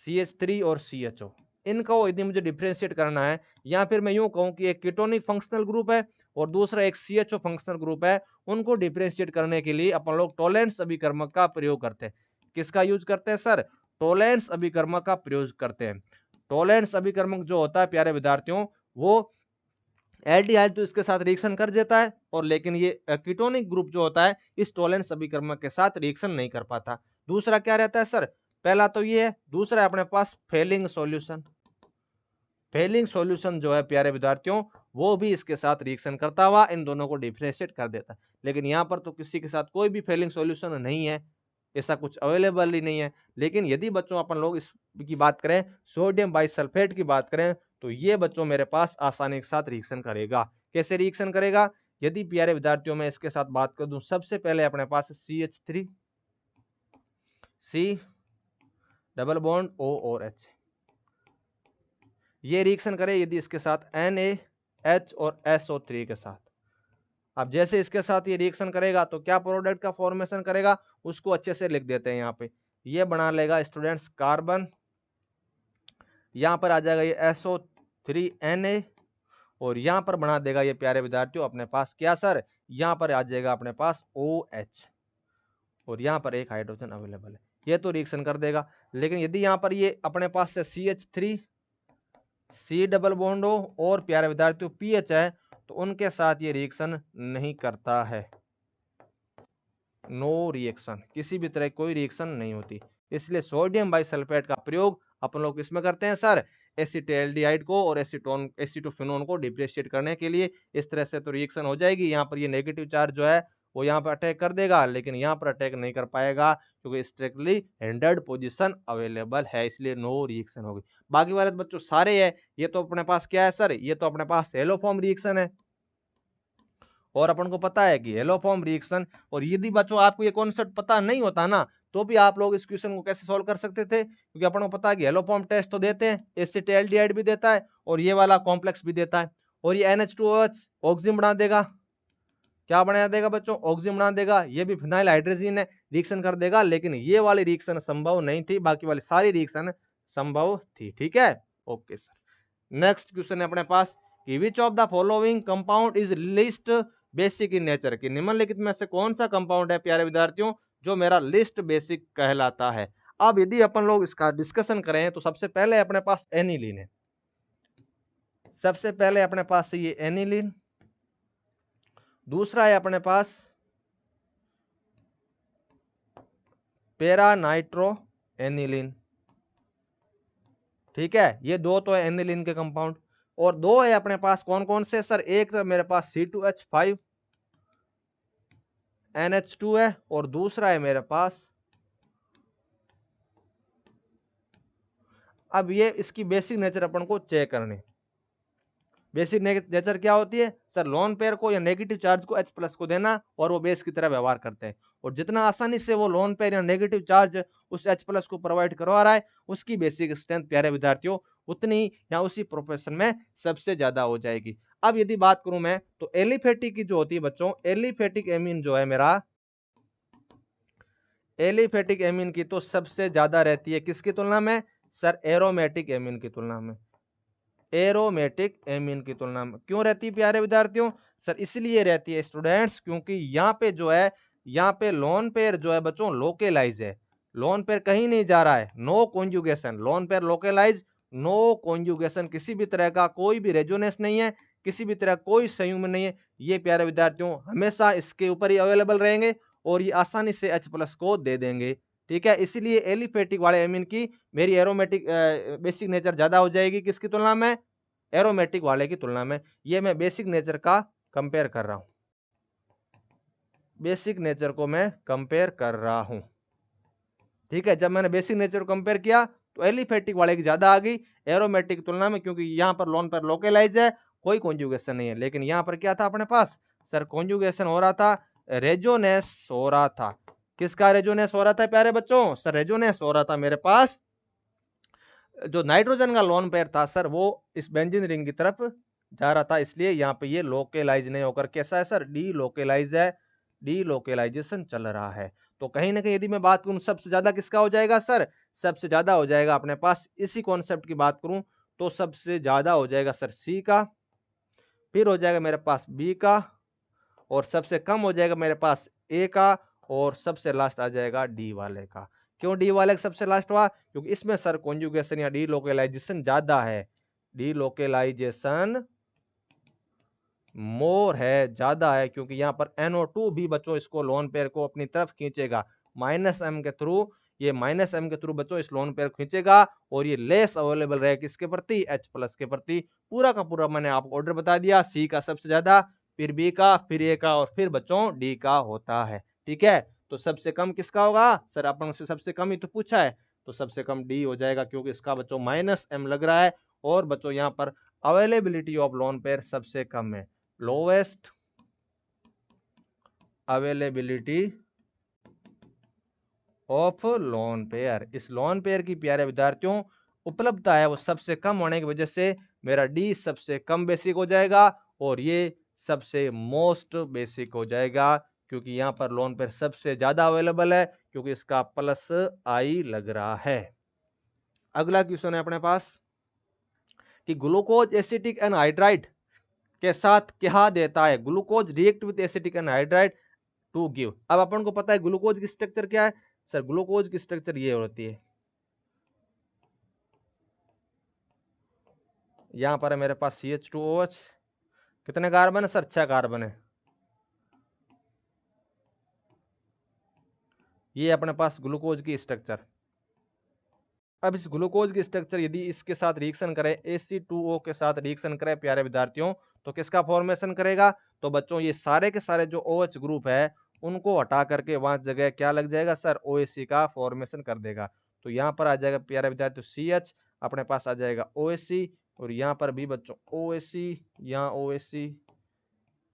CH3 और CHO। इनको यदि मुझे डिफरेंशिएट करना है या फिर मैं यूं कहूं कि एक कीटोनिक फंक्शनल ग्रुप है और दूसरा एक CHO फंक्शनल ग्रुप है, उनको डिफरेंशिएट करने के लिए अपन लोग टोलेंस अभिकर्मक का प्रयोग करते हैं। किसका यूज करते हैं सर? टोलेंस अभिकर्मक का प्रयोग करते हैं। टोलेंस अभिकर्मक जो होता है प्यारे विद्यार्थियों वो एल्डिहाइड तो इसके साथ रिएक्शन कर देता है और लेकिन ये कीटोनिक ग्रुप जो होता है इस टोलेंस अभिकर्मक के साथ रिएक्शन नहीं कर पाता। दूसरा क्या रहता है सर? पहला तो ये है, दूसरा है अपने पास फेलिंग सॉल्यूशन। फेलिंग सॉल्यूशन जो है प्यारे विद्यार्थियों वो भी इसके साथ रिएक्शन करता हुआ इन दोनों को डिफरेंशिएट कर देता है। लेकिन यहाँ पर तो किसी के साथ कोई भी फेलिंग सॉल्यूशन नहीं है, ऐसा कुछ अवेलेबल ही नहीं है। लेकिन यदि बच्चों अपन लोग इसकी बात करें, सोडियम बाइसल्फेट की बात करें, तो ये बच्चों मेरे पास आसानी के साथ रिएक्शन करेगा। कैसे रिएक्शन करेगा? यदि प्यारे विद्यार्थियों में इसके साथ बात कर दूं, सबसे पहले अपने पास CH3 C double bond O और H, ये रिएक्शन करे यदि इसके साथ NaH और SO3 के साथ। अब जैसे इसके साथ ये रिएक्शन करेगा तो क्या प्रोडक्ट का फॉर्मेशन करेगा उसको अच्छे से लिख देते हैं। यहाँ पे ये बना लेगा स्टूडेंट्स कार्बन, यहाँ पर आ जाएगा ये SO3Na और यहाँ पर बना देगा ये प्यारे विद्यार्थियों अपने पास क्या सर? यहाँ पर आ जाएगा अपने पास OH और यहाँ पर एक हाइड्रोजन अवेलेबल है, ये तो रिएक्शन कर देगा। लेकिन यदि यहाँ पर ये अपने पास से CH3 C डबल बॉन्ड हो और प्यारे विद्यार्थियों PH है तो उनके साथ ये रिएक्शन नहीं करता है, नो रिएक्शन, किसी भी तरह कोई रिएक्शन नहीं होती। इसलिए सोडियम बाइसल्फेट का प्रयोग अपन लोग किसमें करते हैं सर? एसिटेल्डिहाइड को और एसिटोफिनोन को डिफरेंशिएट करने के लिए। इस तरह से तो रिएक्शन हो जाएगी। यहाँ पर ये नेगेटिव चार्ज जो है वो यहाँ पर अटैक कर देगा, लेकिन यहाँ पर अटैक नहीं कर पाएगा क्योंकि स्ट्रिक्टली हिंडर्ड पोजीशन अवेलेबल है, इसलिए नो रिएक्शन होगी। बाकी वाले बच्चों सारे है, ये तो अपने पास क्या है सर? ये तो अपने पास हेलो फॉर्म रिएक्शन है और अपन को पता है कि हेलो फॉर्म रिएक्शन, और यदि बच्चों आपको ये कॉन्सेप्ट पता नहीं होता ना तो भी आप लोग इस क्वेश्चन को कैसे सॉल्व कर सकते थे, क्योंकि अपन को पता है कि हेलो फॉर्म टेस्ट तो देते हैं, एसिटेल्डिहाइड भी देता है और ये वाला कॉम्प्लेक्स भी देता है और ये NH2OH ऑक्सीजन बना देगा। क्या बना देगा बच्चों? ऑक्सीजन बना देगा। ये भी फिनाइल हाइड्रोजन है, रिएक्शन कर देगा, लेकिन ये वाली रिएक्शन संभव नहीं थी, बाकी वाली सारी रिएक्शन संभव थी। ठीक है, ओके सर। नेक्स्ट क्वेश्चन है अपने पास कि विच of the following compound is list basic in nature, कि निम्नलिखित में से कौन सा कंपाउंड है प्यारे विद्यार्थियों जो मेरा लिस्ट बेसिक कहलाता है। अब यदि अपन लोग इसका डिस्कशन करें तो सबसे पहले अपने पास एनिलीन है, सबसे पहले अपने पास ये एनिलीन, दूसरा है अपने पास पैरा नाइट्रो एनिलीन। ठीक है, ये दो तो है एनिलीन के कंपाउंड, और दो है अपने पास कौन कौन से सर? एक तो मेरे पास C2H5 NH2 है और दूसरा है मेरे पास, अब ये इसकी बेसिक नेचर अपन को चेक करनी। बेसिक नेचर क्या होती है सर? लोन पेयर को या नेगेटिव चार्ज को H+ को देना और वो बेस की तरह व्यवहार करते हैं, और जितना आसानी से वो लोन पेयर या नेगेटिव चार्ज उस H+ को प्रोवाइड करवा रहा है उसकी बेसिक स्ट्रेंथ प्यारे विद्यार्थियों उतनी या उसी प्रोफेशन में सबसे ज्यादा हो जाएगी। अब यदि बात करूं मैं तो एलिफेटिक की जो होती है बच्चों, एलिफेटिक एमीन जो है मेरा, एलिफेटिक एमीन की तो सबसे ज्यादा रहती है किसकी तुलना में सर, एरोमेटिक एमीन की तुलना में, एरोमेटिक एमीन की तुलना में। क्यों रहती है प्यारे विद्यार्थियों सर, इसलिए रहती है स्टूडेंट्स क्योंकि यहाँ पे जो है, यहाँ पे लोन पेयर जो है बच्चों लोकेलाइज है, लोन पेयर कहीं नहीं जा रहा है, no conjugation, lone pair localize, no conjugation, किसी भी तरह का कोई भी रेजोनेंस नहीं है, किसी भी तरह कोई संयुग्म नहीं है, ये प्यारे विद्यार्थियों हमेशा इसके ऊपर ही अवेलेबल रहेंगे और ये आसानी से H प्लस को दे देंगे। ठीक है, इसीलिए एलिफेटिक वाले एमीन की मेरी एरोमेटिक बेसिक नेचर ज्यादा हो जाएगी किसकी तुलना में, एरोमेटिक वाले की तुलना में। ये मैं बेसिक नेचर का कंपेयर कर रहा हूं, बेसिक नेचर को मैं कंपेयर कर रहा हूं। ठीक है, जब मैंने बेसिक नेचर को कंपेयर किया तो एलिफेटिक वाले की ज्यादा आ गई एरोमेटिक की तुलना में, क्योंकि यहां पर लोन पर लोकेलाइज है, कोई कॉन्जुगेशन नहीं है। लेकिन यहां पर क्या था अपने पास सर, कॉन्जुगेशन हो रहा था, रेजोनेंस हो रहा था। किसका रेजोनेंस हो रहा था प्यारे बच्चों सर, रेजोनेंस हो रहा था मेरे पास जो नाइट्रोजन का लोन पेयर था सर, वो इस बेंजीन रिंग की तरफ जा रहा था, इसलिए यहाँ पे ये लोकेलाइज नहीं होकर कैसा है सर, डी लोकेलाइज है, डी लोकेलाइजेशन चल रहा है। तो कहीं ना कहीं यदि मैं बात करूं सबसे ज्यादा किसका हो जाएगा सर, सबसे ज्यादा हो जाएगा अपने पास, इसी कॉन्सेप्ट की बात करूं तो सबसे ज्यादा हो जाएगा सर सी का, फिर हो जाएगा मेरे पास बी का, और सबसे कम हो जाएगा मेरे पास ए का, और सबसे लास्ट आ जाएगा डी वाले का। क्यों डी वाले का सबसे लास्ट हुआ, क्योंकि इसमें सर कॉन्जुगेशन या डी लोकेलाइजेशन ज्यादा है, डी लोकेलाइजेशन मोर है, ज्यादा है, क्योंकि यहाँ पर NO2 भी बच्चों इसको लोन पेयर को अपनी तरफ खींचेगा, -m के थ्रू, ये -m के थ्रू बच्चों इस लोन पेयर खींचेगा, और ये लेस अवेलेबल रहे किसके प्रति, H प्लस के प्रति। पूरा का पूरा मैंने आपको ऑर्डर बता दिया, सी का सबसे ज्यादा, फिर बी का, फिर ए का, और फिर बच्चों डी का होता है। ठीक है, तो सबसे कम किसका होगा सर, अपन से सबसे कम ही तो पूछा है, तो सबसे कम डी हो जाएगा, क्योंकि इसका बच्चों -m लग रहा है, और बच्चों यहाँ पर अवेलेबिलिटी ऑफ लोन पेयर सबसे कम है, lowest availability of lone pair, इस लोन पेयर की प्यारे विद्यार्थियों उपलब्धता है वो सबसे कम होने की वजह से मेरा डी सबसे कम बेसिक हो जाएगा, और ये सबसे मोस्ट बेसिक हो जाएगा, क्योंकि यहाँ पर लोन पेयर सबसे ज्यादा अवेलेबल है, क्योंकि इसका +I लग रहा है। अगला क्वेश्चन है अपने पास कि ग्लूकोज एसिटिक एनहाइड्राइड के साथ क्या देता है, glucose react with acetic anhydride to give. अब अपन को पता है ग्लूकोज की स्ट्रक्चर क्या है सर, ग्लूकोज की स्ट्रक्चर ये होती है, यहां पर है मेरे पास CH2OH, कितने कार्बन है सर, 6 कार्बन है, ये अपने पास ग्लूकोज की स्ट्रक्चर। अब इस ग्लूकोज की स्ट्रक्चर यदि इसके साथ रिएक्शन करें, Ac2O के साथ रिएक्शन करें प्यारे विद्यार्थियों, तो किसका फॉर्मेशन करेगा, तो बच्चों ये सारे के सारे जो OH ग्रुप है उनको हटा करके वहां जगह क्या लग जाएगा सर, OAC का फॉर्मेशन कर देगा। तो यहाँ पर आ जाएगा प्यारे विद्यार्थियों CH, अपने पास आ जाएगा OAC, और यहाँ पर भी बच्चों OAC, यहाँ OAC,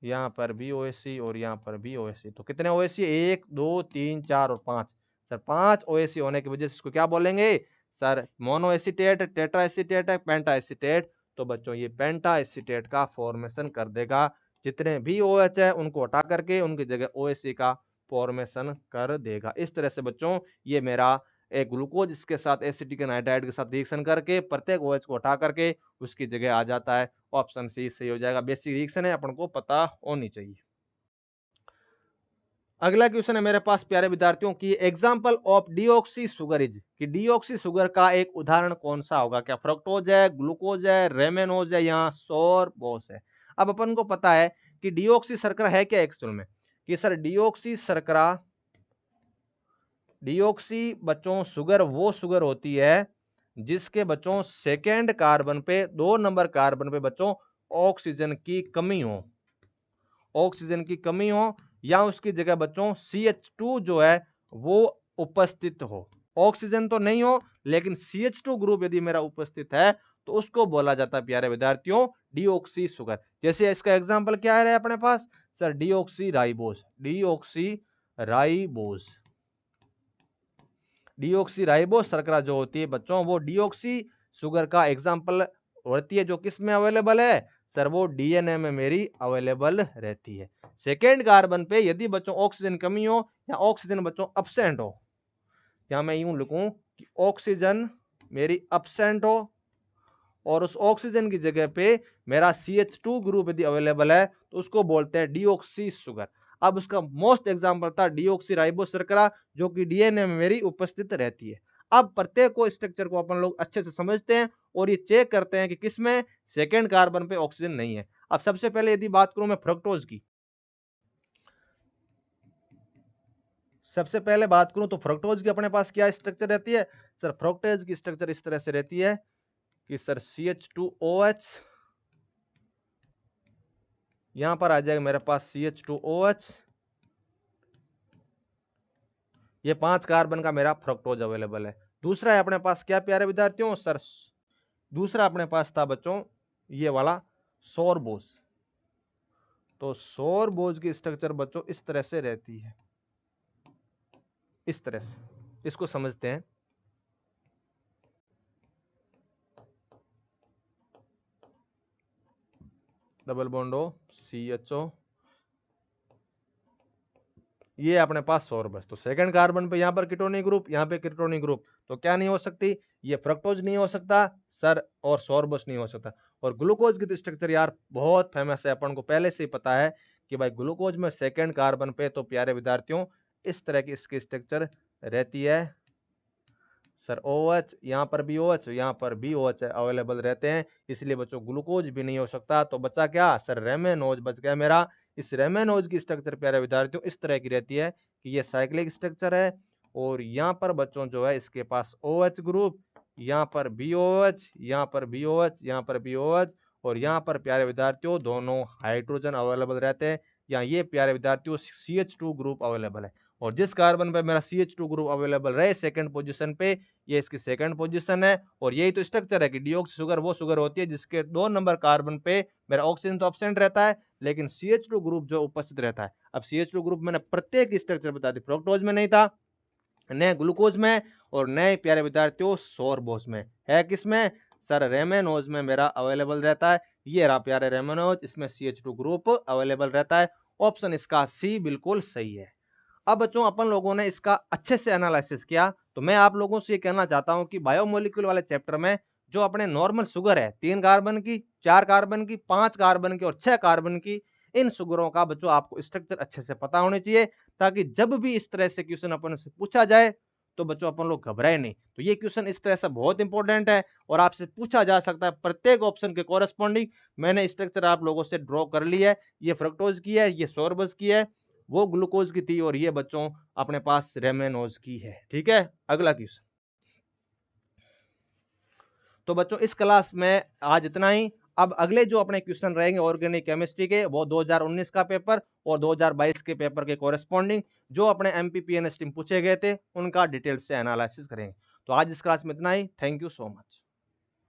यहाँ पर भी OAC, और यहाँ पर भी OAC। तो कितने OAC, 1 2 3 4 और 5 सर, 5 OAC होने की वजह से इसको क्या बोलेंगे sir, mono acetate, tetra acetate है, पेंटा एसीटेट। तो बच्चों ये पेंटा एसीटेट का फॉर्मेशन कर देगा, जितने भी OH है उनको हटा करके उनकी जगह OAC का फॉर्मेशन कर देगा। इस तरह से बच्चों ये मेरा एक ग्लूकोज इसके साथ एसिटिक एनाइड्राइड के साथ रिएक्शन करके प्रत्येक OH को हटा करके उसकी जगह आ जाता है, ऑप्शन सी सही हो जाएगा। बेसिक रिएक्शन है, अपन को पता होनी चाहिए। अगला क्वेश्चन है मेरे पास प्यारे विद्यार्थियों की, example of deoxy sugar is, कि डीऑक्सी सुगर का एक उदाहरण कौन सा होगा, क्या फ्रक्टोज है, ग्लूकोज है, रेमेनोज है, या सोरबोस है। अब अपन को पता है कि डीऑक्सी शर्करा है क्या एक्चुअल में, कि सर डीऑक्सी शर्करा, डीऑक्सी बच्चों शुगर वो शुगर होती है जिसके बच्चों सेकेंड कार्बन पे, 2 नंबर कार्बन पे बच्चों ऑक्सीजन की कमी हो, ऑक्सीजन की कमी हो, या उसकी जगह बच्चों CH2 जो है वो उपस्थित हो, ऑक्सीजन तो नहीं हो लेकिन CH2 ग्रुप यदि मेरा उपस्थित है तो उसको बोला जाता है प्यारे विद्यार्थियों डीऑक्सी शुगर। जैसे इसका एग्जांपल क्या है अपने पास sir, deoxyribose, deoxyribose, deoxyribose शर्करा जो होती है बच्चों वो डीऑक्सी शुगर का एग्जांपल होती है, जो किस में अवेलेबल है सर वो डीएनए में मेरी अवेलेबल रहती है। सेकेंड कार्बन पे यदि बच्चों ऑक्सीजन कमी हो या ऑक्सीजन बच्चों अब्सेंट हो, या मैं यूं लिखूं कि ऑक्सीजन मेरी अब्सेंट हो और उस ऑक्सीजन की जगह पे मेरा CH2 ग्रुप यदि अवेलेबल है तो उसको बोलते हैं डीऑक्सी शुगर। अब उसका मोस्ट एग्जांपल था डीऑक्सी राइबोस शर्करा, जो कि डीएनए में मेरी उपस्थित रहती है। अब प्रत्येक को स्ट्रक्चर को अपन लोग अच्छे से समझते हैं और ये चेक करते हैं कि किसमें सेकेंड कार्बन पे ऑक्सीजन नहीं है। अब सबसे पहले यदि बात करूं मैं फ्रक्टोज की, सबसे पहले बात करूं तो फ्रक्टोज की अपने पास क्या स्ट्रक्चर रहती है। सर फ्रक्टोज की स्ट्रक्चर इस तरह से रहती है कि सर CH2OH, यहां पर आ जाएगा मेरे पास CH2OH, ये 5 कार्बन का मेरा फ्रक्टोज अवेलेबल है। दूसरा है अपने पास क्या प्यारे विद्यार्थियों सर, दूसरा अपने पास था बच्चों ये वाला सोरबोज। तो सोरबोज की स्ट्रक्चर बच्चों इस तरह से रहती है, इस तरह से इसको समझते हैं। डबल बॉन्ड O CHO, ये अपने पास सोरबस। तो सेकंड कार्बन पे यहां पर कीटोनिक ग्रुप, यहां पे कीटोनिक ग्रुप, तो क्या नहीं हो सकती, ये फ्रक्टोज नहीं हो सकता सर और सोरबस नहीं हो सकता। और ग्लूकोज की तो स्ट्रक्चर यार बहुत फेमस है, अपन को पहले से ही पता है कि भाई ग्लूकोज में सेकंड कार्बन पे तो प्यारे विद्यार्थियों इस तरह की इसकी स्ट्रक्चर रहती है सर। OH यहाँ पर भी OH, यहाँ पर भी OH अवेलेबल रहते हैं, इसलिए बच्चों ग्लूकोज भी नहीं हो सकता। तो बचा क्या सर, रेमेनोज बच गया मेरा। इस रेमेनोज की स्ट्रक्चर प्यारे विद्यार्थियों इस तरह की रहती है कि ये साइक्लिक स्ट्रक्चर है और यहाँ पर बच्चों जो है इसके पास OH ग्रुप, यहाँ पर BOH, यहाँ पर BOH, यहाँ पर BOH और यहाँ पर प्यारे विद्यार्थियों दोनों हाइड्रोजन अवेलेबल रहते हैं। यहाँ ये प्यारे विद्यार्थियों CH2 ग्रुप अवेलेबल है। और जिस कार्बन पे मेरा CH2 ग्रुप अवेलेबल रहे सेकंड पोजीशन पे, ये इसकी सेकंड पोजीशन है। और यही तो स्ट्रक्चर है कि डीऑक्सी शुगर वो शुगर होती है जिसके 2 नंबर कार्बन पे मेरा ऑक्सीजन तो एब्सेंट रहता है लेकिन CH2 ग्रुप जो उपस्थित रहता है। अब CH2 ग्रुप मैंने प्रत्येक स्ट्रक्चर बता दी, फ्रक्टोज में नहीं था, न ग्लूकोज में और नए प्यारे विद्यार्थियों सोरबोस में है। किसमें सर, रेमेनोज में मेरा अवेलेबल रहता है। ये रहा प्यारे रेमेनोज, इसमें CH2 ग्रुप अवेलेबल रहता है। ऑप्शन इसका सी बिल्कुल सही है। अब बच्चों अपन लोगों ने इसका अच्छे से एनालिसिस किया, तो मैं आप लोगों से ये कहना चाहता हूं कि बायोमोलिक्यूल वाले चैप्टर में जो अपने नॉर्मल शुगर है 3 कार्बन की, 4 कार्बन की, 5 कार्बन की और 6 कार्बन की, इन शुगरों का बच्चों आपको स्ट्रक्चर अच्छे से पता होने चाहिए, ताकि जब भी इस तरह से क्वेश्चन अपन से पूछा जाए तो बच्चों अपन लोग घबराए नहीं। तो ये क्वेश्चन इस तरह से बहुत इंपॉर्टेंट है और आपसे पूछा जा सकता है प्रत्येक ऑप्शन के कोरस्पॉन्डिंग। मैंने स्ट्रक्चर आप लोगों से ड्रॉ कर ली है, ये फ्रक्टोज की है, ये सोरबस की है, वो ग्लूकोज की थी और ये बच्चों अपने पास रेमेनोज की है। ठीक है, अगला क्वेश्चन। तो बच्चों इस क्लास में आज इतना ही। अब अगले जो अपने क्वेश्चन रहेंगे ऑर्गेनिक केमिस्ट्री के, वो 2019 का पेपर और 2022 के पेपर के कोरेस्पॉन्डिंग जो अपने MPPNS टीम पूछे गए थे उनका डिटेल से एनालिसिस करेंगे। तो आज इस क्लास में इतना ही। Thank you so much.